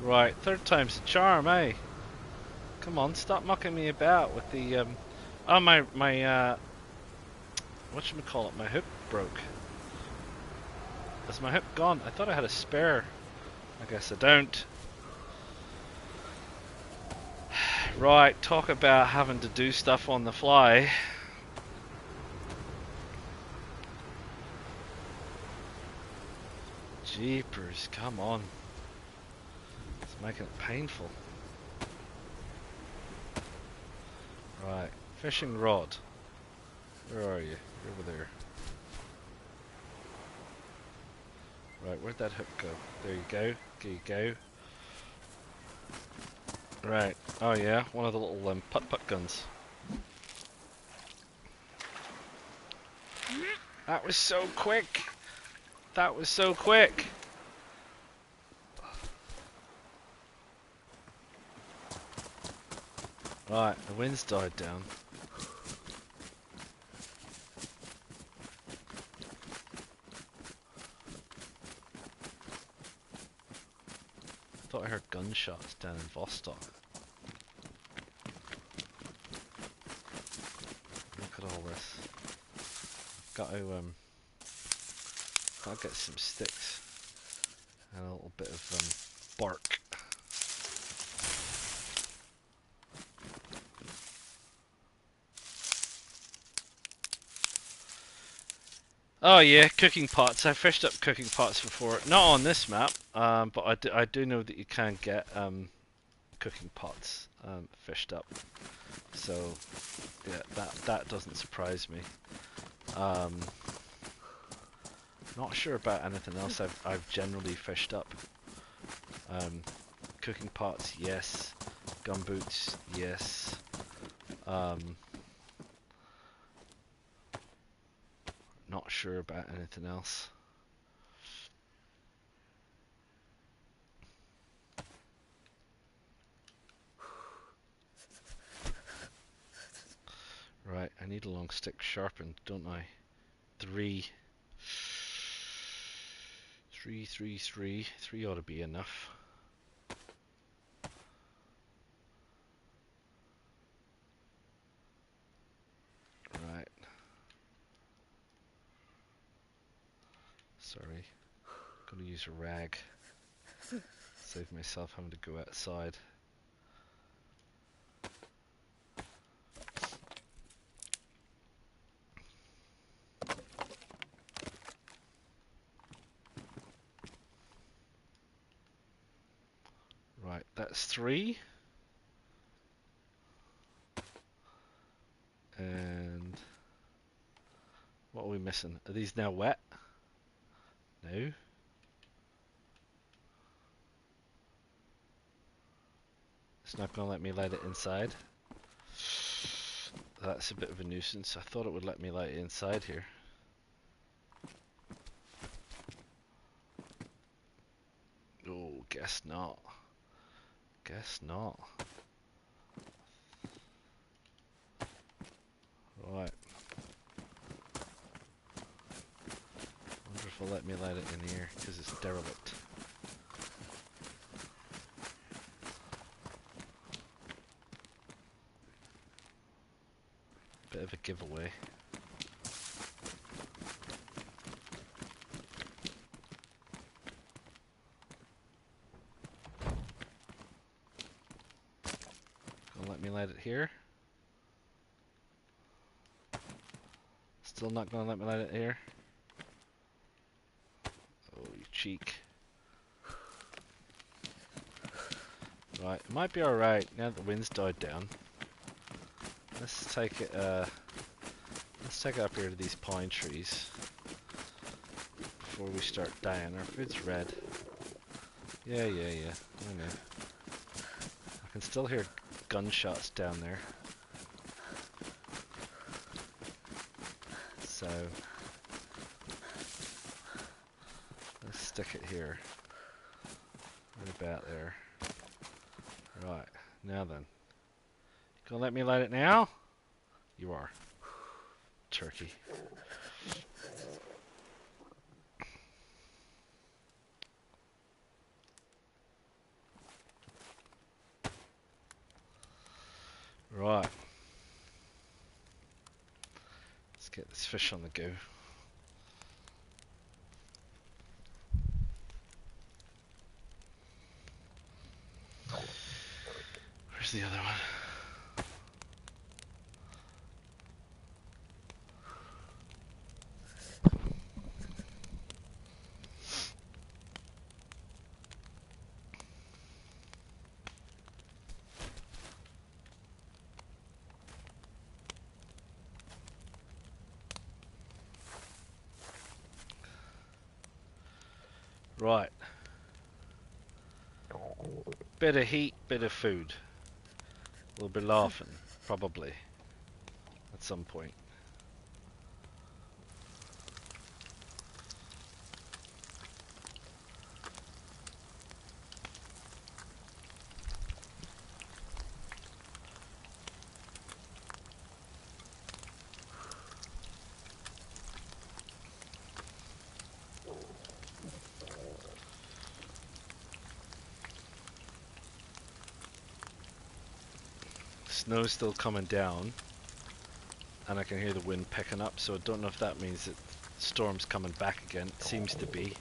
Right, third time's the charm, eh? Come on, stop mucking me about with the, Oh, my, whatchamacallit, my hook broke. Is my hook gone? I thought I had a spare. I guess I don't. Right, talk about having to do stuff on the fly. Jeepers, come on. It's making it painful. Right, fishing rod. Where are you? You're over there. Right, where'd that hook go? There you go. There you go. Right. Oh yeah, one of the little putt-putt guns. That was so quick! That was so quick! Right, the wind's died down. Thought I heard gunshots down in Vostok. Look at all this. Gotta get some sticks and a little bit of bark. Oh yeah, cooking pots. I fished up cooking pots before. Not on this map, but I do know that you can get cooking pots fished up. So yeah, that doesn't surprise me. Not sure about anything else I've generally fished up. Cooking pots, yes. Gumboots, yes. Not sure about anything else. Right, I need a long stick sharpened, don't I? 3 ought to be enough. Right. Sorry. Gonna use a rag. Save myself having to go outside. That's 3. And what are we missing? Are these now wet? No. It's not going to let me light it inside. That's a bit of a nuisance. I thought it would let me light it inside here. Oh, guess not. Guess not. Right. Wonder if it'll let me light it in here, because it's derelict. Bit of a giveaway. Gonna let me light it here. Still not gonna let me light it here. Oh, you cheek. Right, it might be alright now that the wind's died down. Let's take it up here to these pine trees before we start dying. Our food's red. Yeah. I know. I can still hear gunshots down there. So let's stick it here. Right about there. Right, now then. You gonna let me light it now? You are. Turkey. Right. Let's get this fish on the go. Where's the other one? Right. Bit of heat, bit of food. We'll be laughing, probably, at some point. Snow's still coming down, and I can hear the wind picking up, so I don't know if that means that the storm's coming back again. It seems to be.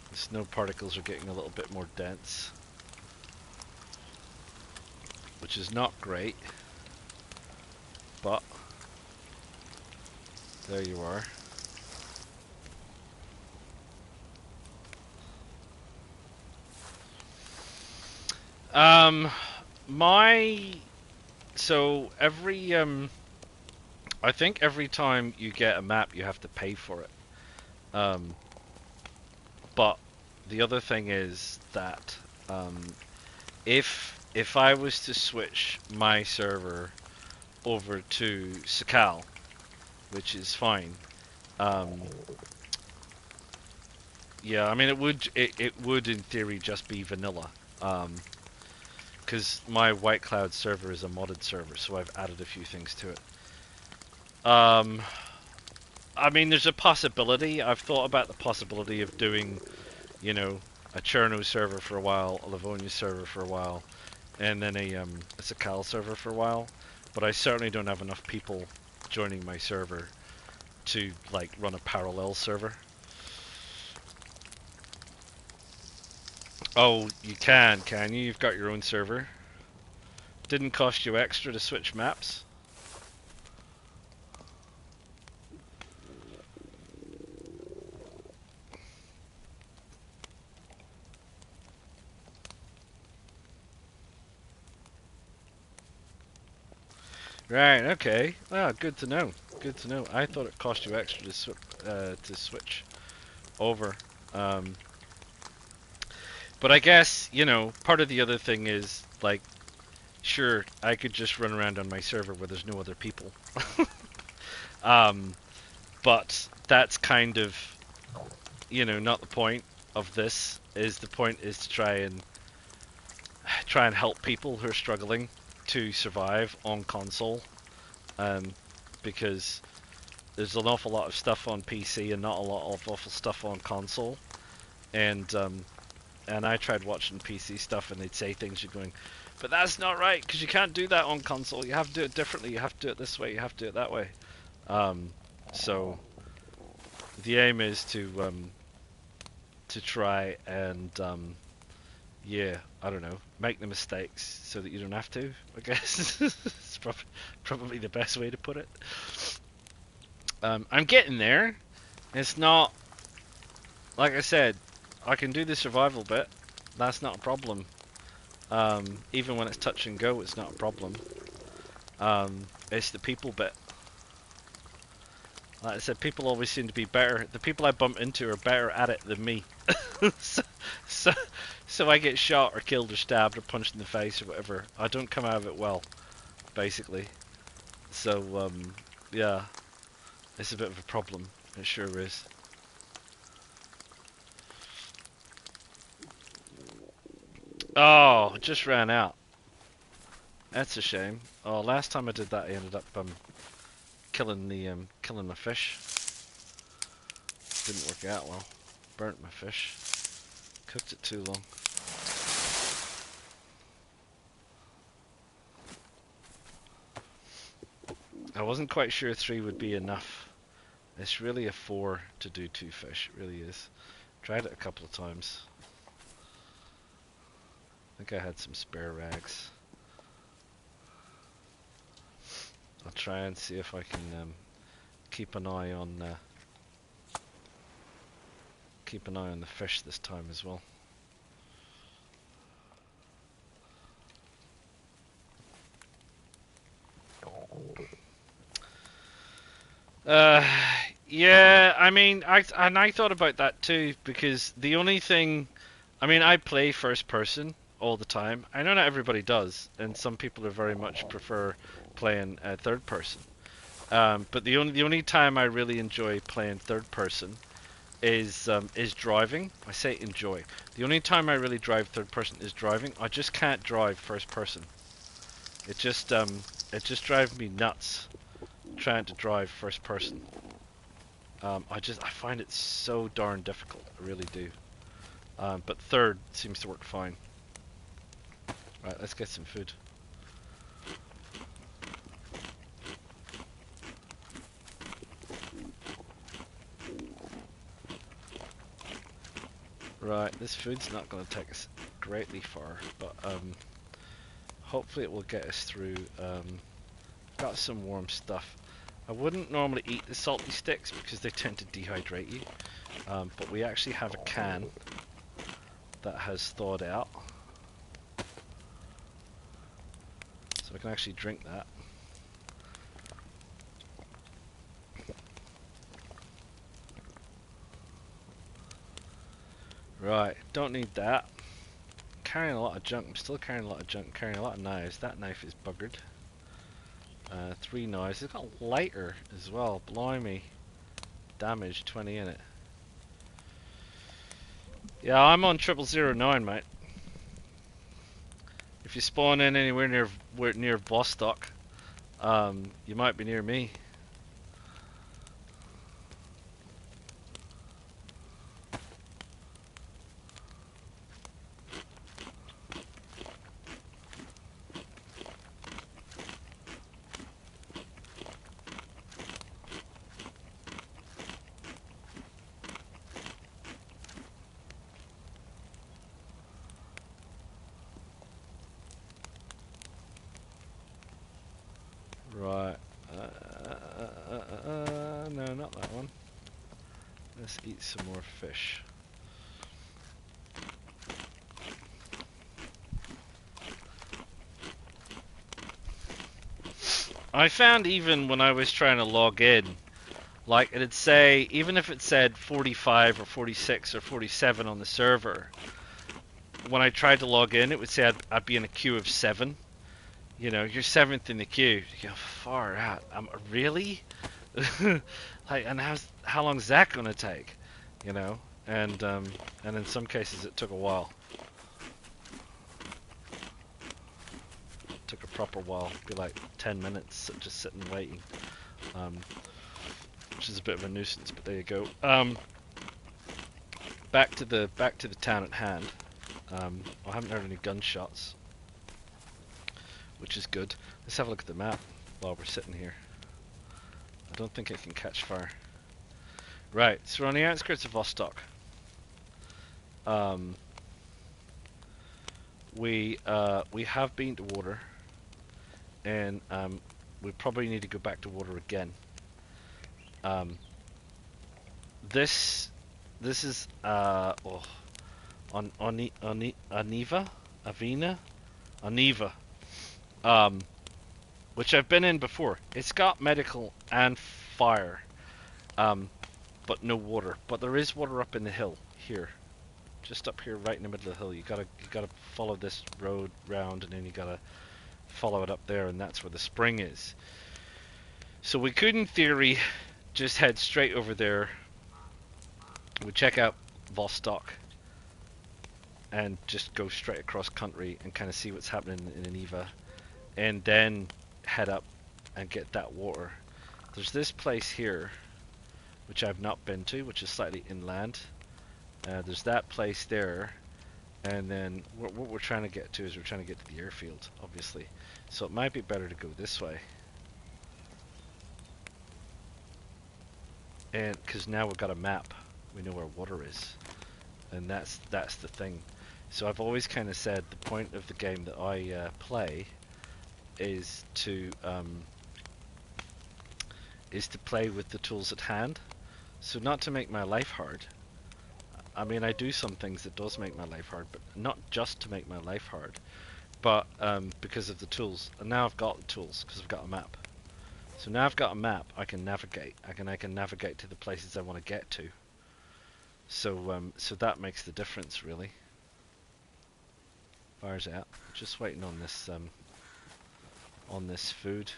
The snow particles are getting a little bit more dense, which is not great, but there you are. So every I think every time you get a map you have to pay for it. But the other thing is that if I was to switch my server over to Sakhal, which is fine, yeah, I mean it would in theory just be vanilla, because my White Cloud server is a modded server, so I've added a few things to it. I mean, there's a possibility. I've thought about the possibility of doing, you know, a Cherno server for a while, a Livonia server for a while, and then a Sakhal server for a while. But I certainly don't have enough people joining my server to like run a parallel server. Oh, you can you? You've got your own server. Didn't cost you extra to switch maps? Right, okay. Well, good to know. Good to know. I thought it cost you extra to switch over. Um, but I guess, you know, part of the other thing is, like, sure, I could just run around on my server where there's no other people. um, but that's kind of, you know, not the point of this. Is the point is to try and help people who are struggling to survive on console. Um, because there's an awful lot of stuff on PC and not a lot of awful stuff on console. And I tried watching PC stuff, and they'd say things. You're going, but that's not right because you can't do that on console. You have to do it differently. You have to do it this way. You have to do it that way. Um, so the aim is to try and yeah, I don't know, make the mistakes so that you don't have to. I guess it's probably the best way to put it. I'm getting there. It's not, like I said, I can do the survival bit. That's not a problem. Even when it's touch and go, it's not a problem. It's the people bit. Like I said, people always seem to be better. The people I bump into are better at it than me. so, so, so I get shot or killed or stabbed or punched in the face or whatever. I don't come out of it well, basically. So, yeah, it's a bit of a problem. It sure is. Oh, it just ran out. That's a shame. Oh, last time I did that, I ended up killing my fish. Didn't work out well. Burnt my fish. Cooked it too long. I wasn't quite sure 3 would be enough. It's really a 4 to do 2 fish. It really is. Tried it a couple of times. I think I had some spare rags. I'll try and see if I can keep an eye on the fish this time as well. Yeah, I mean, I thought about that too, because the only thing, I mean, I play first person all the time. I know not everybody does, and some people are very much prefer playing third person. But the only time I really enjoy playing third person is driving. I say enjoy. The only time I really drive third person is driving. I just can't drive first person. It just drives me nuts trying to drive first person. I find it so darn difficult. I really do. But third seems to work fine. Right, let's get some food. Right, this food's not going to take us greatly far, but hopefully it will get us through. Got some warm stuff. I wouldn't normally eat the salty sticks because they tend to dehydrate you, but we actually have a can that has thawed out, so I can actually drink that. Right, don't need that. Carrying a lot of junk. I'm still carrying a lot of junk. Carrying a lot of knives. That knife is buggered. 3 knives. It's got lighter as well. Blimey. Damage 20 in it. Yeah, I'm on 0009, mate. If you spawn in anywhere near Bostock, you might be near me. Right. No, not that one. Let's eat some more fish. I found even when I was trying to log in, like it'd say, even if it said 45 or 46 or 47 on the server, when I tried to log in, it would say I'd be in a queue of 7. You know, you're 7th in the queue. You go, far out. Really? Like, and how long is that going to take? You know, and in some cases it took a while. It took a proper while. It'd be like 10 minutes just sitting waiting. Which is a bit of a nuisance, but there you go. Back to the town at hand. I haven't heard any gunshots, which is good. Let's have a look at the map while we're sitting here. I don't think it can catch fire. Right, so we're on the outskirts of Vostok. We have been to water, and we probably need to go back to water again. This is Aniva, which I've been in before. It's got medical and fire, but no water. But there is water up in the hill here, just up here, right in the middle of the hill. You gotta follow this road round, and then you gotta follow it up there, and that's where the spring is. So we could, in theory, just head straight over there. We check out Vostok and just go straight across country and kind of see what's happening in Aniva, and then head up and get that water. There's this place here which I've not been to, which is slightly inland. There's that place there, and then what we're trying to get to is we're trying to get to the airfield, obviously. So it might be better to go this way, and because now we've got a map, we know where water is, and that's the thing. So I've always kind of said the point of the game that I play is to play with the tools at hand. So not to make my life hard. I mean, I do some things that does make my life hard, but not just to make my life hard, but because of the tools. And now I've got the tools because I've got a map. So now I've got a map, I can navigate. I can navigate to the places I want to get to. So so that makes the difference, really. Fire's out. Just waiting on this food.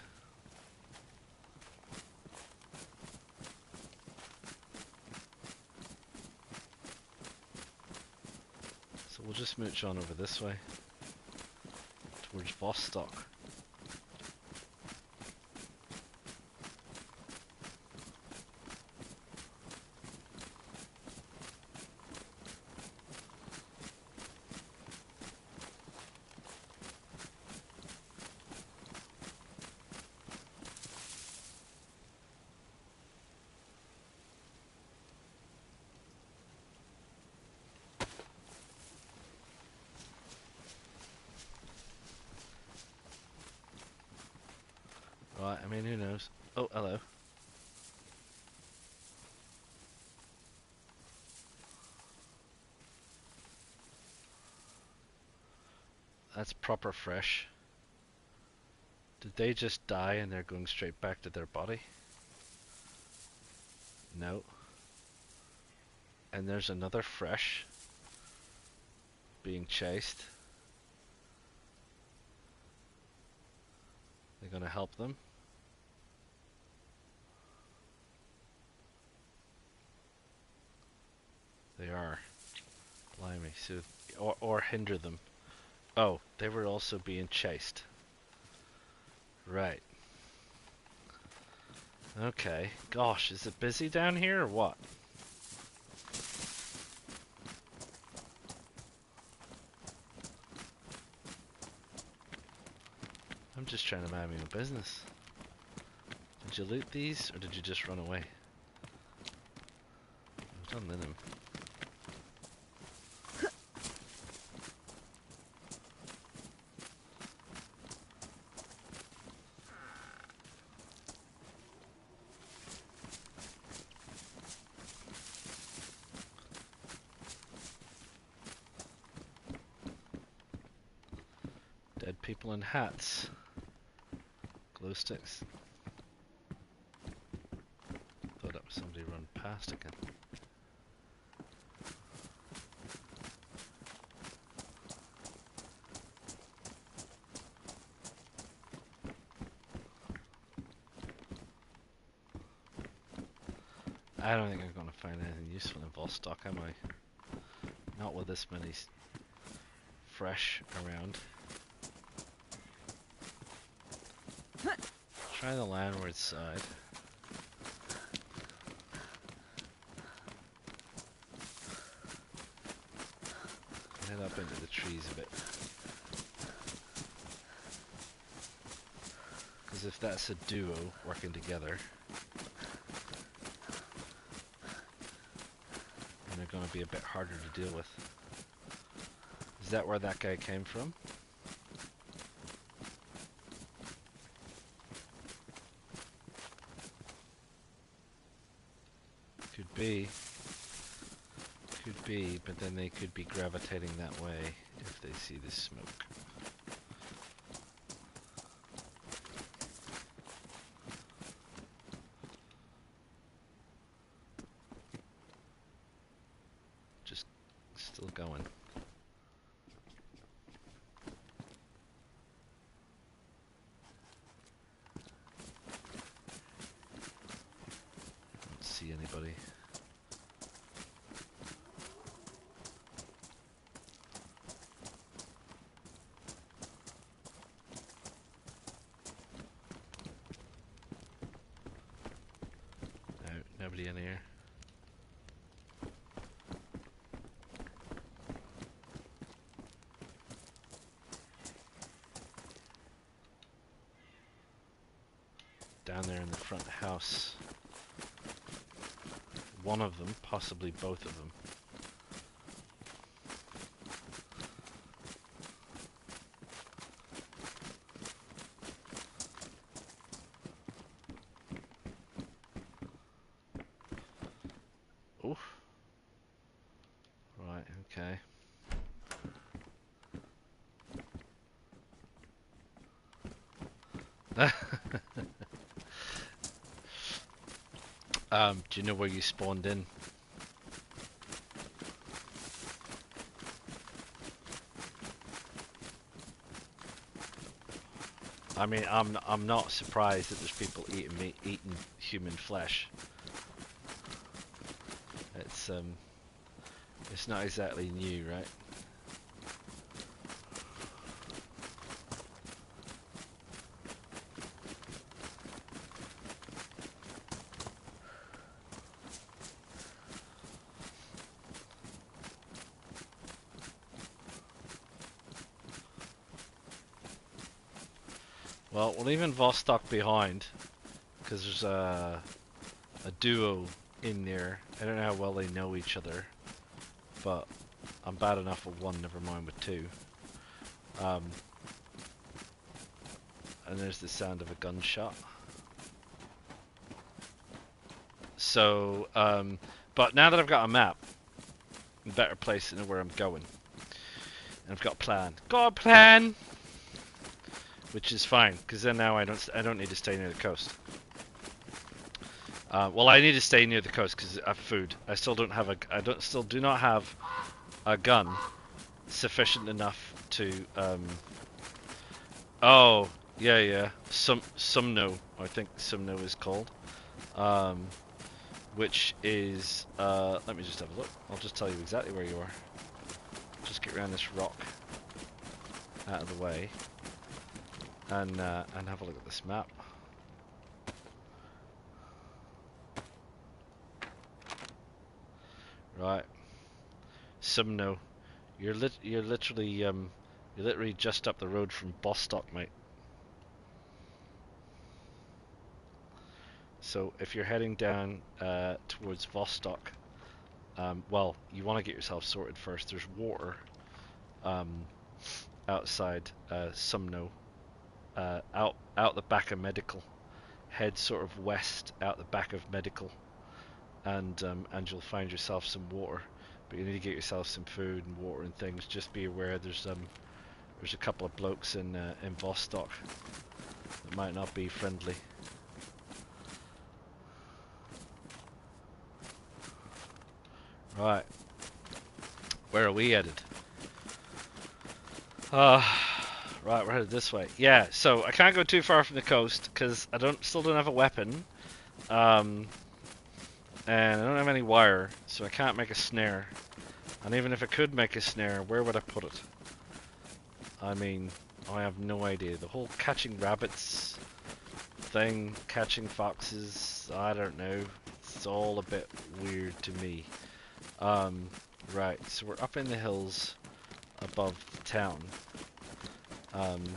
So we'll just mooch on over this way towards Vostok. Right, I mean, who knows? Oh, hello. That's proper fresh. Did they just die and they're going straight back to their body? No. And there's another fresh being chased. They're gonna help them. They are. Blimey. So, or hinder them. Oh, they were also being chased. Right. Okay. Gosh, is it busy down here or what? I'm just trying to mind my own business. Did you loot these or did you just run away? I've done them. Dead people in hats. glow sticks. Thought that was somebody run past again. I don't think I'm going to find anything useful in Vostok, am I? Not with this many fresh around. Try the landward side. Head up into the trees a bit. Because if that's a duo working together, then they're going to be a bit harder to deal with. Is that where that guy came from? Could be. Could be, but then they could be gravitating that way if they see the smoke. Just still going. Don't see anybody. Nobody in here. Down there in the front house. One of them, possibly both of them. Oof. Right, okay. Do you know where you spawned in? I mean, I'm not surprised that there's people eating meat, eating human flesh. It's not exactly new, right? Well, we're leaving Vostok behind because there's a duo in there. I don't know how well they know each other, but I'm bad enough with one, never mind with two. And there's the sound of a gunshot. So, but now that I've got a map, I'm better placed to know where I'm going. And I've got a plan. Got a plan! Which is fine, because then now I don't need to stay near the coast. Well, I need to stay near the coast because I have food. I still don't have still do not have a gun sufficient enough to. Oh, yeah. Sumno, I think Sumno is called. Which is let me just have a look. I'll just tell you exactly where you are. Just get around this rock out of the way. And have a look at this map. Right, Sumno, you're literally just up the road from Bostock, mate. So if you're heading down towards Vostok, well, you want to get yourself sorted first. There's water outside Sumno. Out the back of Medical, head sort of west out the back of Medical, and you'll find yourself some water. But you need to get yourself some food and water and things. Just be aware there's a couple of blokes in Vostok that might not be friendly. Right. Where are we headed? Right, we're headed this way. Yeah, so I can't go too far from the coast because I still don't have a weapon. And I don't have any wire, so I can't make a snare. And even if I could make a snare, where would I put it? I mean, I have no idea. The whole catching rabbits thing, catching foxes, I don't know. It's all a bit weird to me. Right, so we're up in the hills above the town. And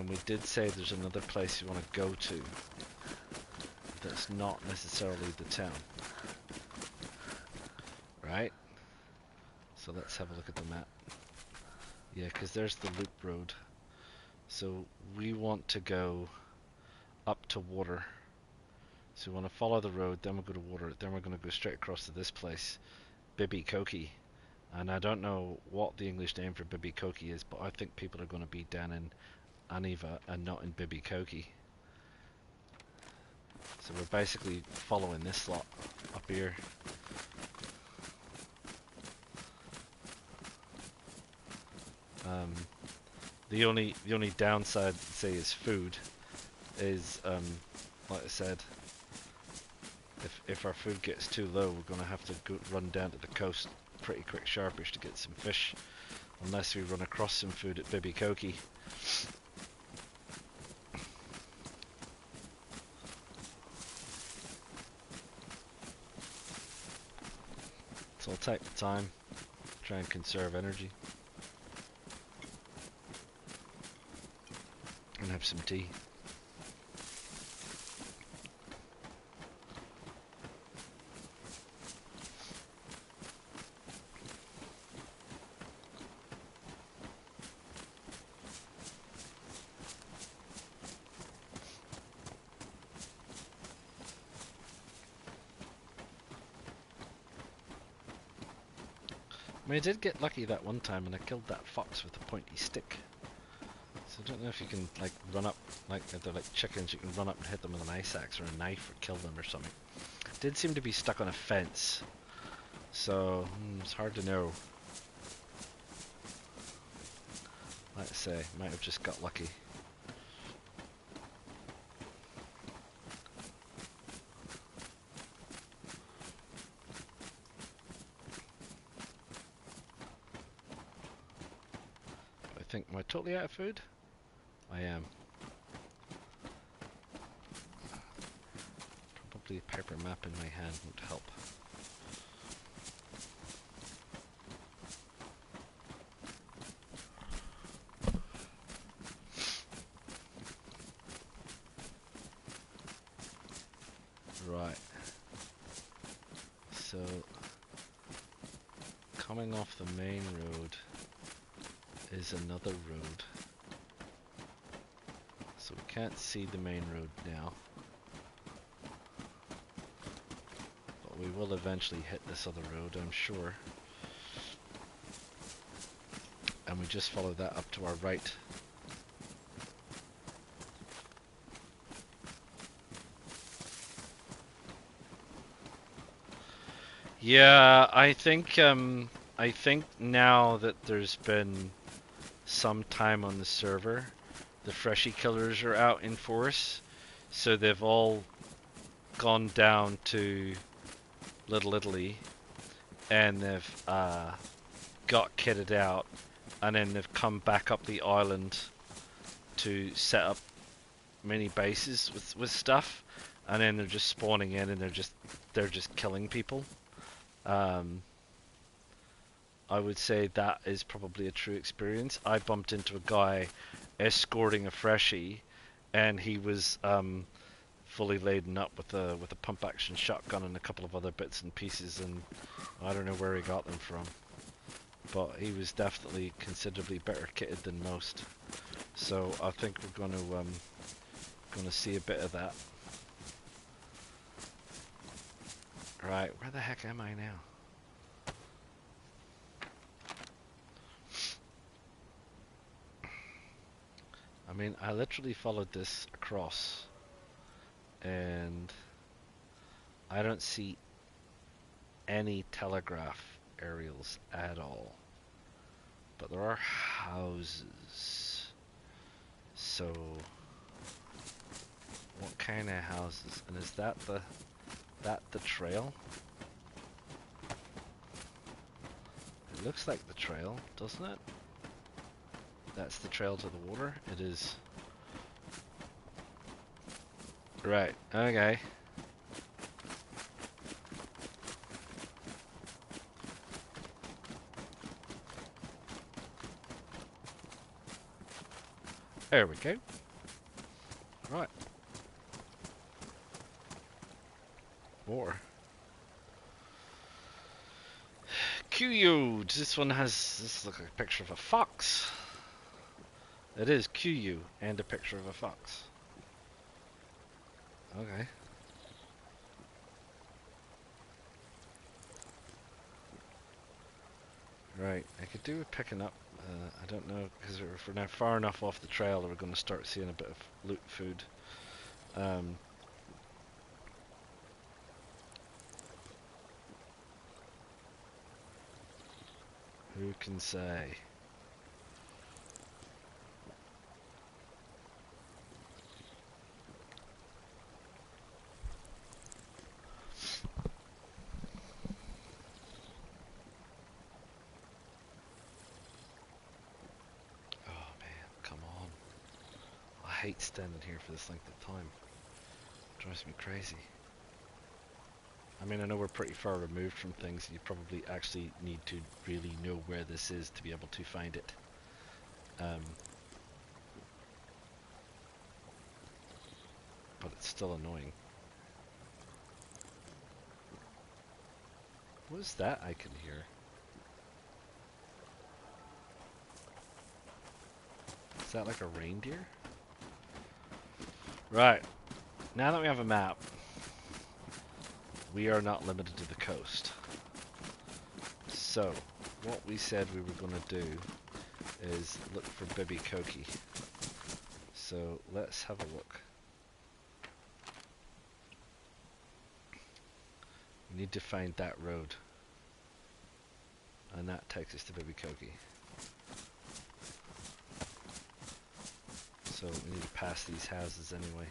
we did say there's another place you want to go to that's not necessarily the town. Right? So let's have a look at the map. Yeah, because there's the loop road. So we want to go up to water. So we want to follow the road, then we'll go to water, then we're going to go straight across to this place, Bibi Koki. And I don't know what the English name for Bibi Koki is, but I think people are going to be down in Aniva and not in Bibi Koki. So we're basically following this lot up here. The only downside, say, is food. Is like I said, if our food gets too low, we're gonna have to run down to the coast pretty quick, sharpish to get some fish, unless we run across some food at Bibi Koki. So I'll take the time, try and conserve energy, and have some tea. I mean, I did get lucky that one time and I killed that fox with a pointy stick. So I don't know if you can like run up, like they're like chickens, you can run up and hit them with an ice axe or a knife or kill them or something. It did seem to be stuck on a fence, so it's hard to know. Like I say, might have just got lucky. I think, am I totally out of food? I am. Probably a paper map in my hand would help. Right. So, coming off the main road is another road. So we can't see the main road now. But we will eventually hit this other road, I'm sure. And we just follow that up to our right. Yeah, I think now that there's been some time on the server, the freshie killers are out in force, so they've all gone down to Little Italy and they've got kitted out, and then they've come back up the island to set up mini bases with stuff, and then they're just spawning in and they're just killing people. I would say that is probably a true experience. I bumped into a guy escorting a freshie, and he was fully laden up with a pump action shotgun and a couple of other bits and pieces, and I don't know where he got them from, but he was definitely considerably better kitted than most. So I think we're gonna see a bit of that. Right, where the heck am I now? I mean, I literally followed this across, and I don't see any telegraph aerials at all. But there are houses. So, what kind of houses? And is that the trail? It looks like the trail, doesn't it? That's the trail to the water? It is. Right, okay. There we go. Right. Water. QU. This one has. This looks like a picture of a fox. It is QU and a picture of a fox. Okay. Right. I could do with picking up. I don't know, because if we're now far enough off the trail, we're going to start seeing a bit of loot food. Who can say? Oh man, come on. I hate standing here for this length of time. It drives me crazy. I mean, I know we're pretty far removed from things. You probably actually need to really know where this is to be able to find it. But it's still annoying. What is that I can hear? Is that like a reindeer? Right. Now that we have a map, we are not limited to the coast. So, what we said we were going to do is look for Bibi Koki. So, let's have a look. We need to find that road. And that takes us to Bibi Koki. So, we need to pass these houses anyway.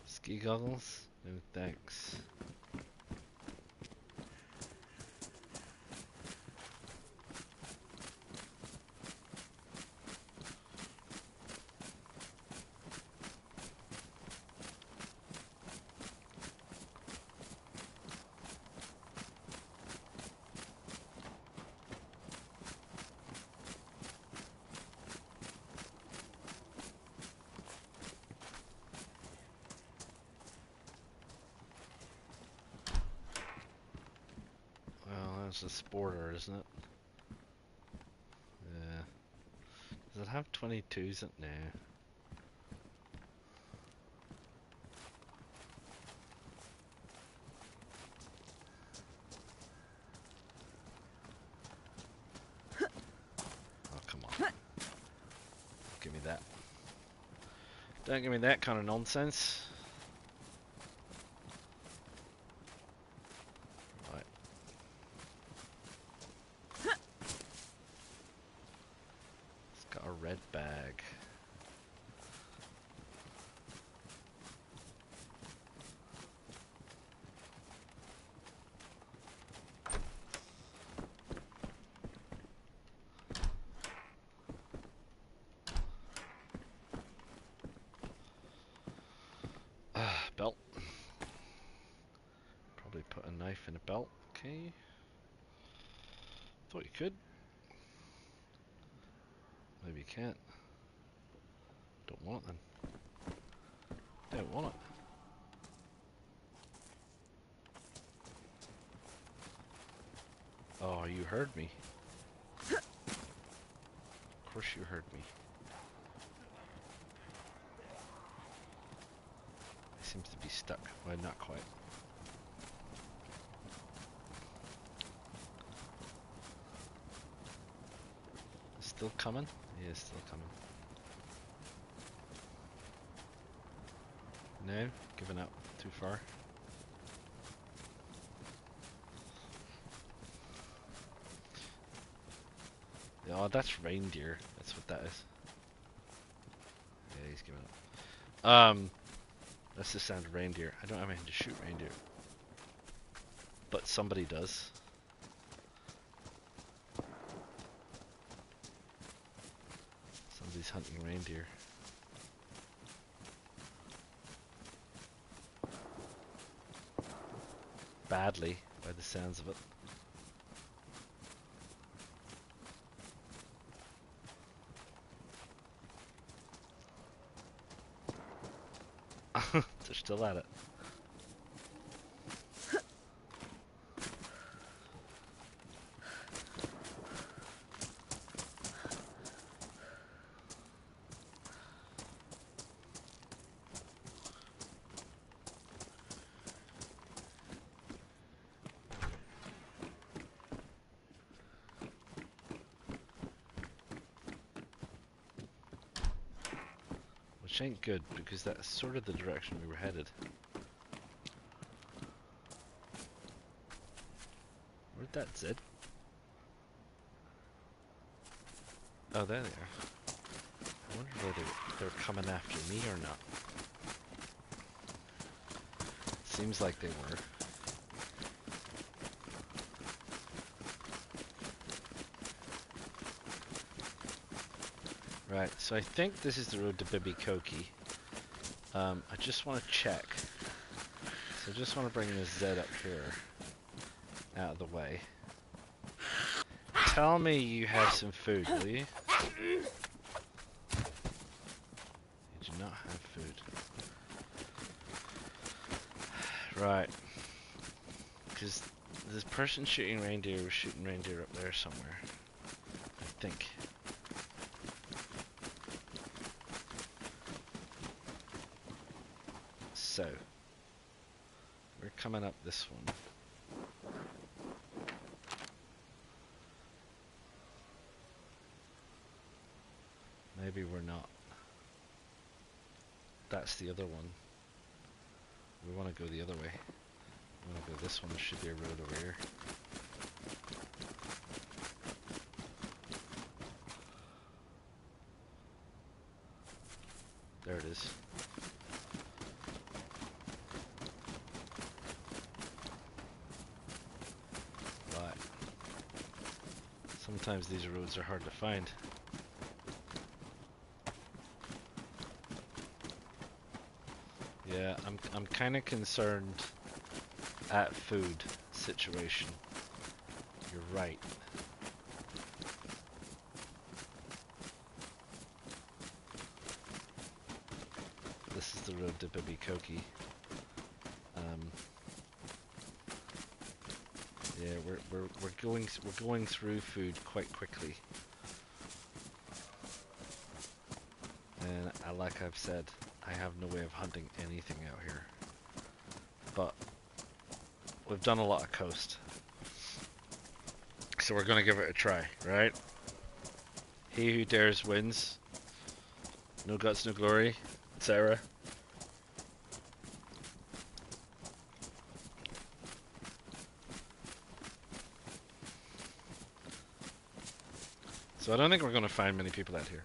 Ski goggles? No thanks. It's a sporter, isn't it? Yeah. Does it have 22s in it? No. Oh, come on. Give me that. Don't give me that kind of nonsense. Right. It's got a red bag. knife in a belt. Okay. Thought you could. Maybe you can't. Don't want it then. Don't want it. Oh, you heard me. Of course you heard me. It seems to be stuck. Well, not quite. Still coming? Yeah, still coming. No, giving up. Too far. Oh, that's reindeer. That's what that is. Yeah, he's giving up. That's the sound of reindeer. I don't have anything to shoot reindeer. But somebody does. Somebody's hunting reindeer. Badly, by the sounds of it. They're still at it. Which ain't good, because that's sort of the direction we were headed. Where'd that zit? Oh, there they are. I wonder whether they're coming after me or not. Seems like they were. Right, so I think this is the road to Bibi Koki. I just want to check. So I just want to bring this Z up here. Out of the way. Tell me you have some food, will you? You do not have food. Right. Because this person shooting reindeer was shooting reindeer up there somewhere. I think. So, we're coming up this one. Maybe we're not. That's the other one. We want to go the other way. We want to go this one. There should be a road over here. There it is. Right. Sometimes these roads are hard to find. Yeah, I'm kind of concerned at food situation. You're right. This is the road to Bibi Koki. Yeah, we're going through food quite quickly. And like I've said, I have no way of hunting anything out here. But we've done a lot of coast. So we're gonna give it a try, right? He who dares wins. No guts, no glory, etc. So I don't think we're gonna find many people out here.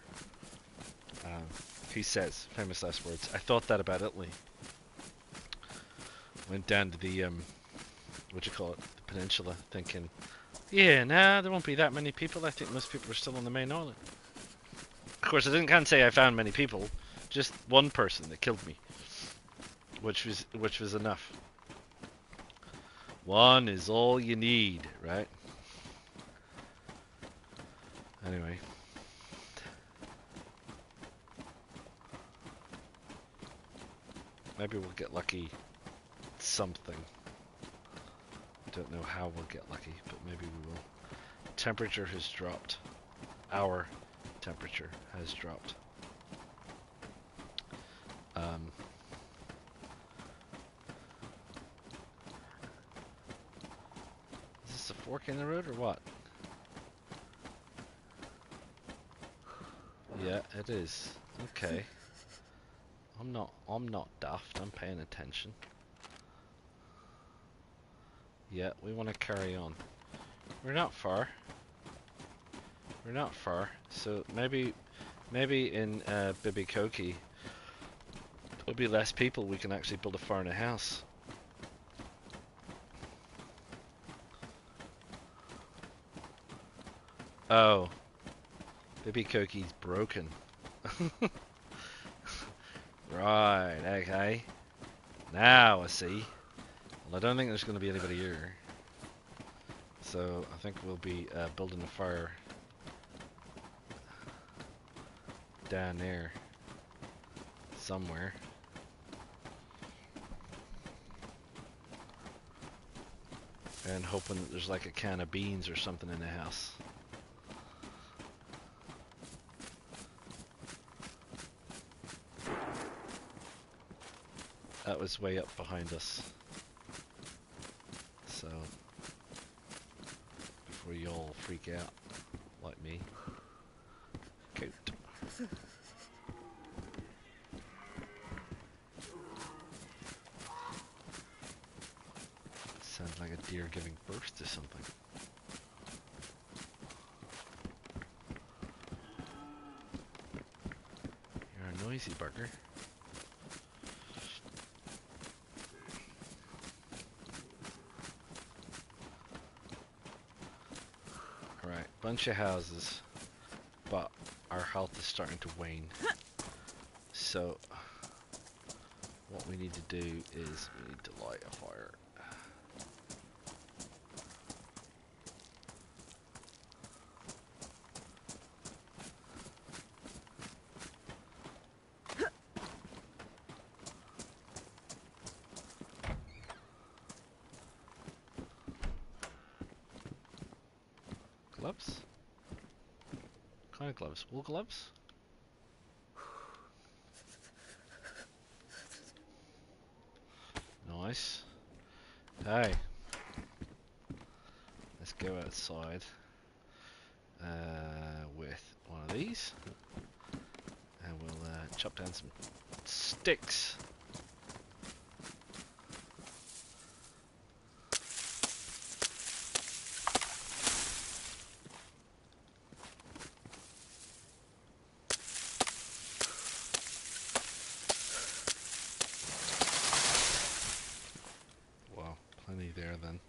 He says, famous last words. I thought that about Italy. Went down to the, what you call it, the peninsula, thinking, yeah, nah, there won't be that many people. I think most people are still on the main island. Of course, can't say I found many people. Just one person that killed me, which was enough. One is all you need, right? Anyway. Maybe we'll get lucky something. Don't know how we'll get lucky, but maybe we will. Temperature has dropped. Our temperature has dropped. Is this a fork in the road or what? Yeah, it is. Okay. I'm not daft, I'm paying attention. Yeah, we want to carry on. We're not far. We're not far. So maybe in Bibikoki there'll be less people, we can actually build a fire in a house. Oh. Bibikoki's broken. Right, okay. Now I see. Well, I don't think there's going to be anybody here. So I think we'll be building a fire down there somewhere. And hoping that there's like a can of beans or something in the house. That was way up behind us. So, before you all freak out, like me. Coat. Sounds like a deer giving birth to something. You're a noisy bugger. Alright, bunch of houses, but our health is starting to wane. So, what we need to do is we need to light a fire. Gloves? What kind of gloves? Wool gloves? Nice. Hey. Let's go outside with one of these. And we'll chop down some sticks. Wow, plenty there then.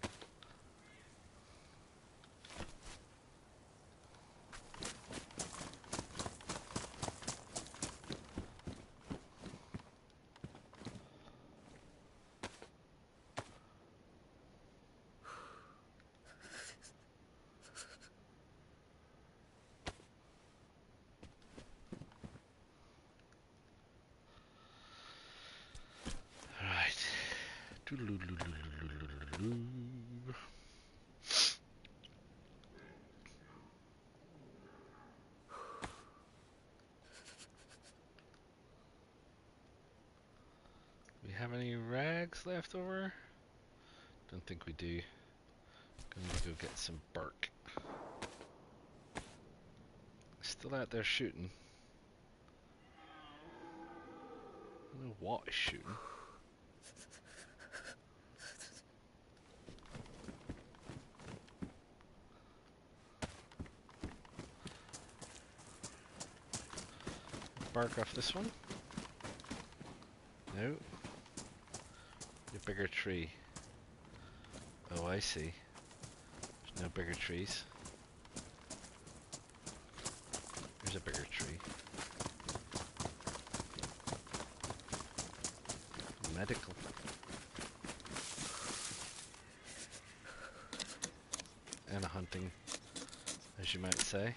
We have any rags left over? Don't think we do. Gonna go get some bark. Still out there shooting. I don't know what is shooting. Bark off this one. No. A bigger tree. Oh, I see. There's no bigger trees. There's a bigger tree. Medical. and a hunting, as you might say.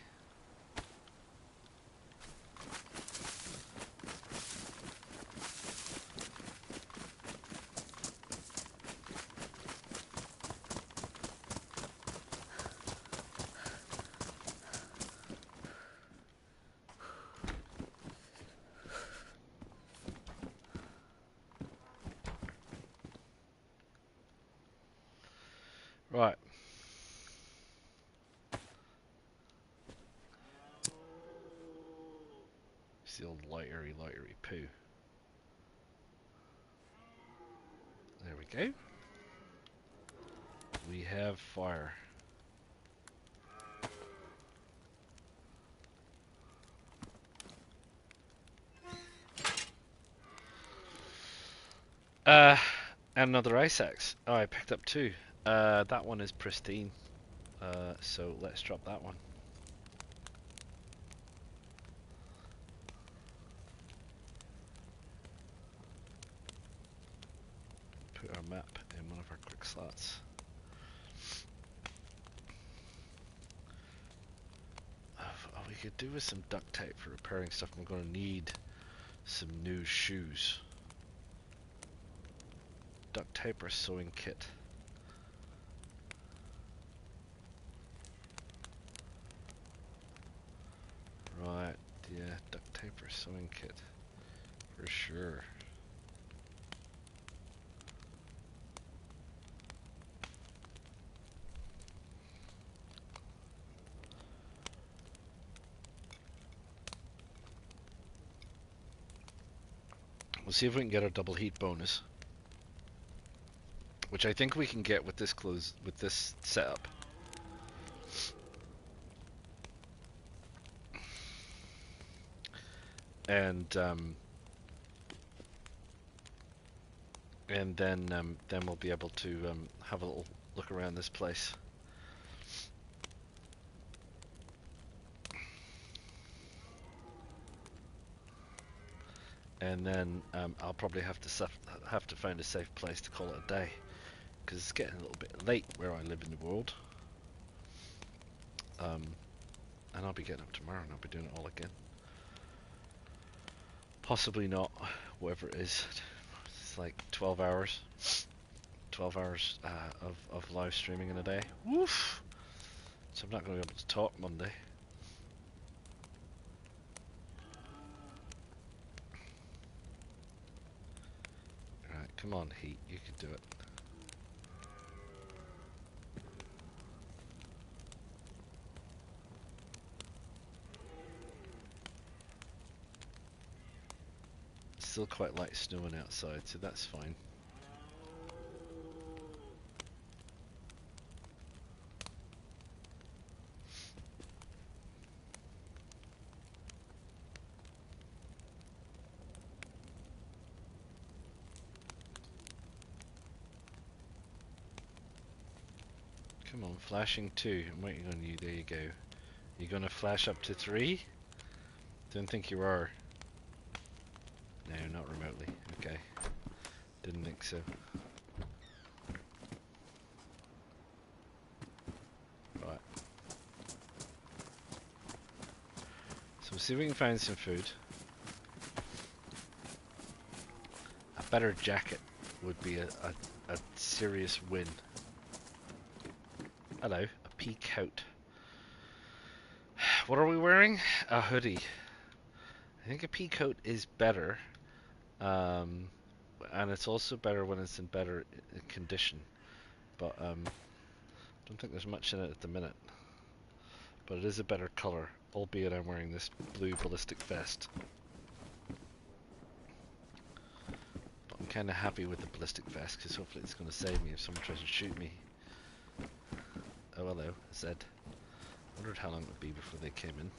Right. It's the old lightery poo. There we go. We have fire. And another ice axe. Oh, I picked up two. That one is pristine. So let's drop that one. Put our map in one of our quick slots. Oh, we could do with some duct tape for repairing stuff. I'm going to need some new shoes. Duct tape or sewing kit. Right, yeah, duct tape or sewing kit. For sure. We'll see if we can get our double heat bonus. Which I think we can get with this setup. And then we'll be able to have a little look around this place. And then I'll probably have to find a safe place to call it a day, because it's getting a little bit late where I live in the world. And I'll be getting up tomorrow and I'll be doing it all again. Possibly not, whatever it is. It's like 12 hours. 12 hours of live streaming in a day. Woof! So I'm not going to be able to talk Monday. Right, come on, Heat, you can do it. It's still quite light snowing outside, so that's fine. Come on, flashing 2. I'm waiting on you. There you go. You gonna flash up to 3? Don't think you are. No, not remotely. Okay. Didn't think so. Right. So we'll see if we can find some food. A better jacket would be a serious win. Hello, a pea coat. What are we wearing? A hoodie. I think a pea coat is better, and it's also better when it's in better condition. But don't think there's much in it at the minute. But it is a better color, albeit I'm wearing this blue ballistic vest. But I'm kind of happy with the ballistic vest because hopefully it's going to save me if someone tries to shoot me. Oh, hello, Zed. Wondered how long it would be before they came in.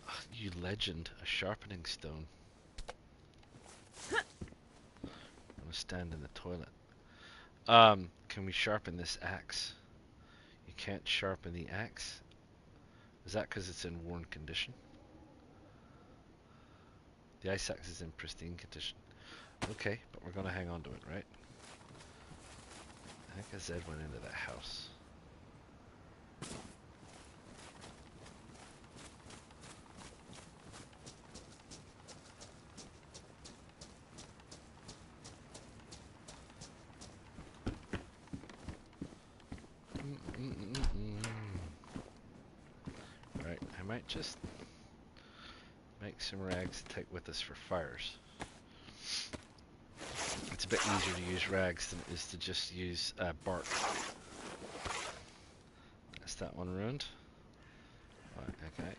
Oh, you legend, a sharpening stone. I'm gonna stand in the toilet. Can we sharpen this axe? You can't sharpen the axe? Is that because it's in worn condition? The ice axe is in pristine condition. Okay, but we're gonna hang on to it, right? I think a Z went into that house. Right, I might just make some rags to take with us for fires. It's a bit easier to use rags than it is to just use bark. That's that one ruined. Right, okay.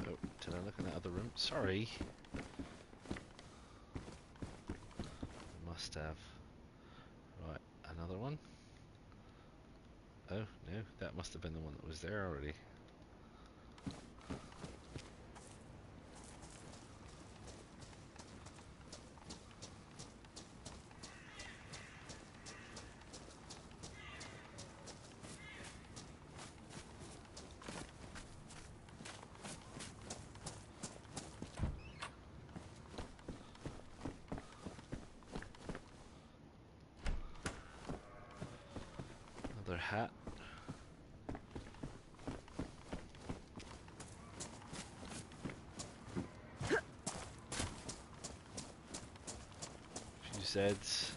Oh, did I look in that other room? Sorry. I must have. Right, another one. Oh, no, that must have been the one that was there already. Another hat. A few Zeds.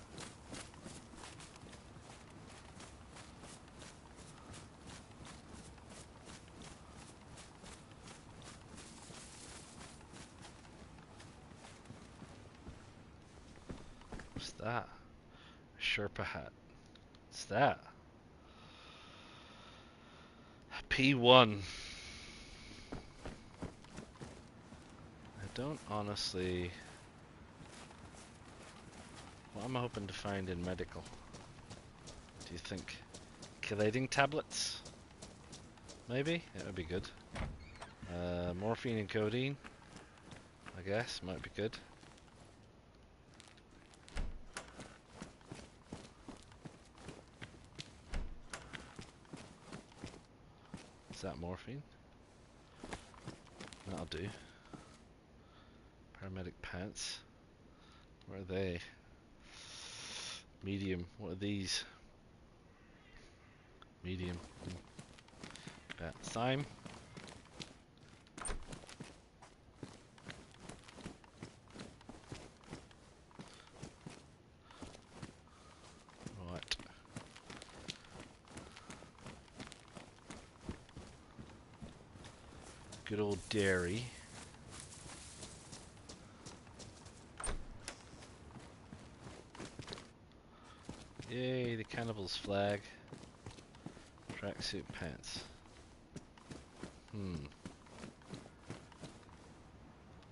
What's that? A Sherpa hat. What's that? P1. I don't honestly... What am I hoping to find in medical? Do you think? Chelating tablets? Maybe? That would be good. Morphine and codeine, I guess, might be good. Is that morphine? That'll do. Paramedic pants. Where are they? Medium. What are these? Medium. Thyme. Right. Good old dairy. Yay, the cannibal's flag. Tracksuit pants.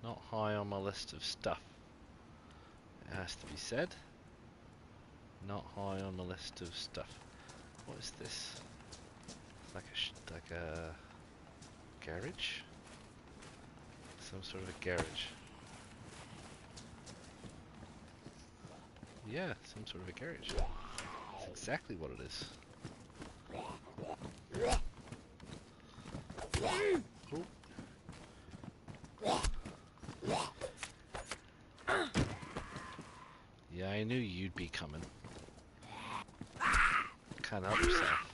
Not high on my list of stuff. It has to be said. Not high on the list of stuff. What is this? It's like a garage? Some sort of a garage. Yeah, some sort of a garage. That's exactly what it is. Oh. Yeah, I knew you'd be coming. Can't help yourself.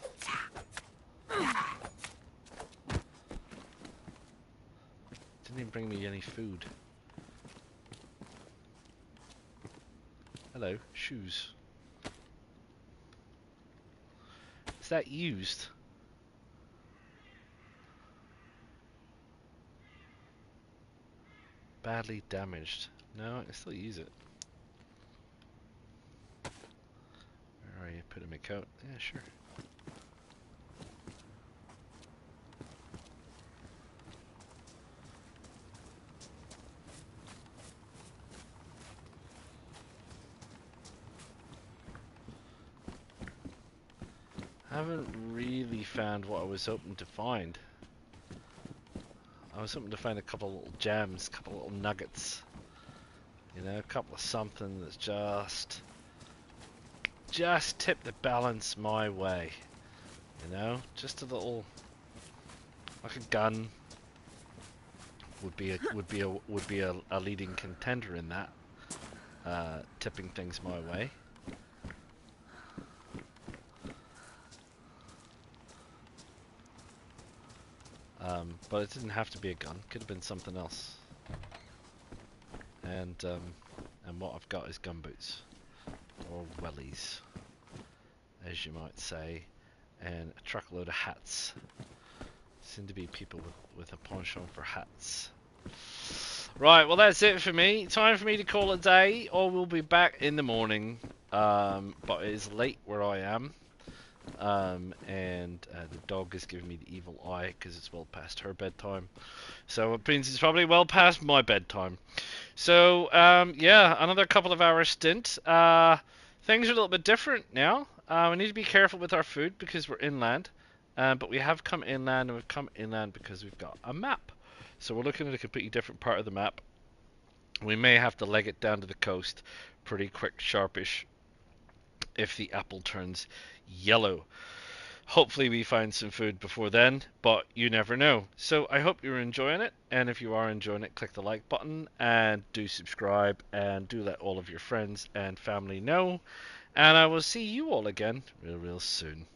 Didn't even bring me any food. Hello, shoes. Is that used? Badly damaged. No, I can still use it. Where are you? Put in my coat. Yeah, sure. I haven't really found what I was hoping to find. I was hoping to find a couple of little gems, a couple of little nuggets. You know, a couple of something that's just tip the balance my way. You know, just a little Like a gun would be a leading contender in that, tipping things my way. But it didn't have to be a gun. Could have been something else. And what I've got is gumboots, or wellies, as you might say, and a truckload of hats. Seem to be people with a penchant for hats. Right, well that's it for me. Time for me to call it a day, or we'll be back in the morning. But it is late where I am. And the dog is giving me the evil eye because it's well past her bedtime. So it means it's probably well past my bedtime. So, yeah, another couple of hours stint. Things are a little bit different now. We need to be careful with our food because we're inland. But we have come inland, and we've come inland because we've got a map. So we're looking at a completely different part of the map. We may have to leg it down to the coast pretty quick, sharpish, if the apple turns yellow. Hopefully we find some food before then, but you never know. So I hope you're enjoying it, and if you are enjoying it, click the like button, and do subscribe, and do let all of your friends and family know. And I will see you all again real soon.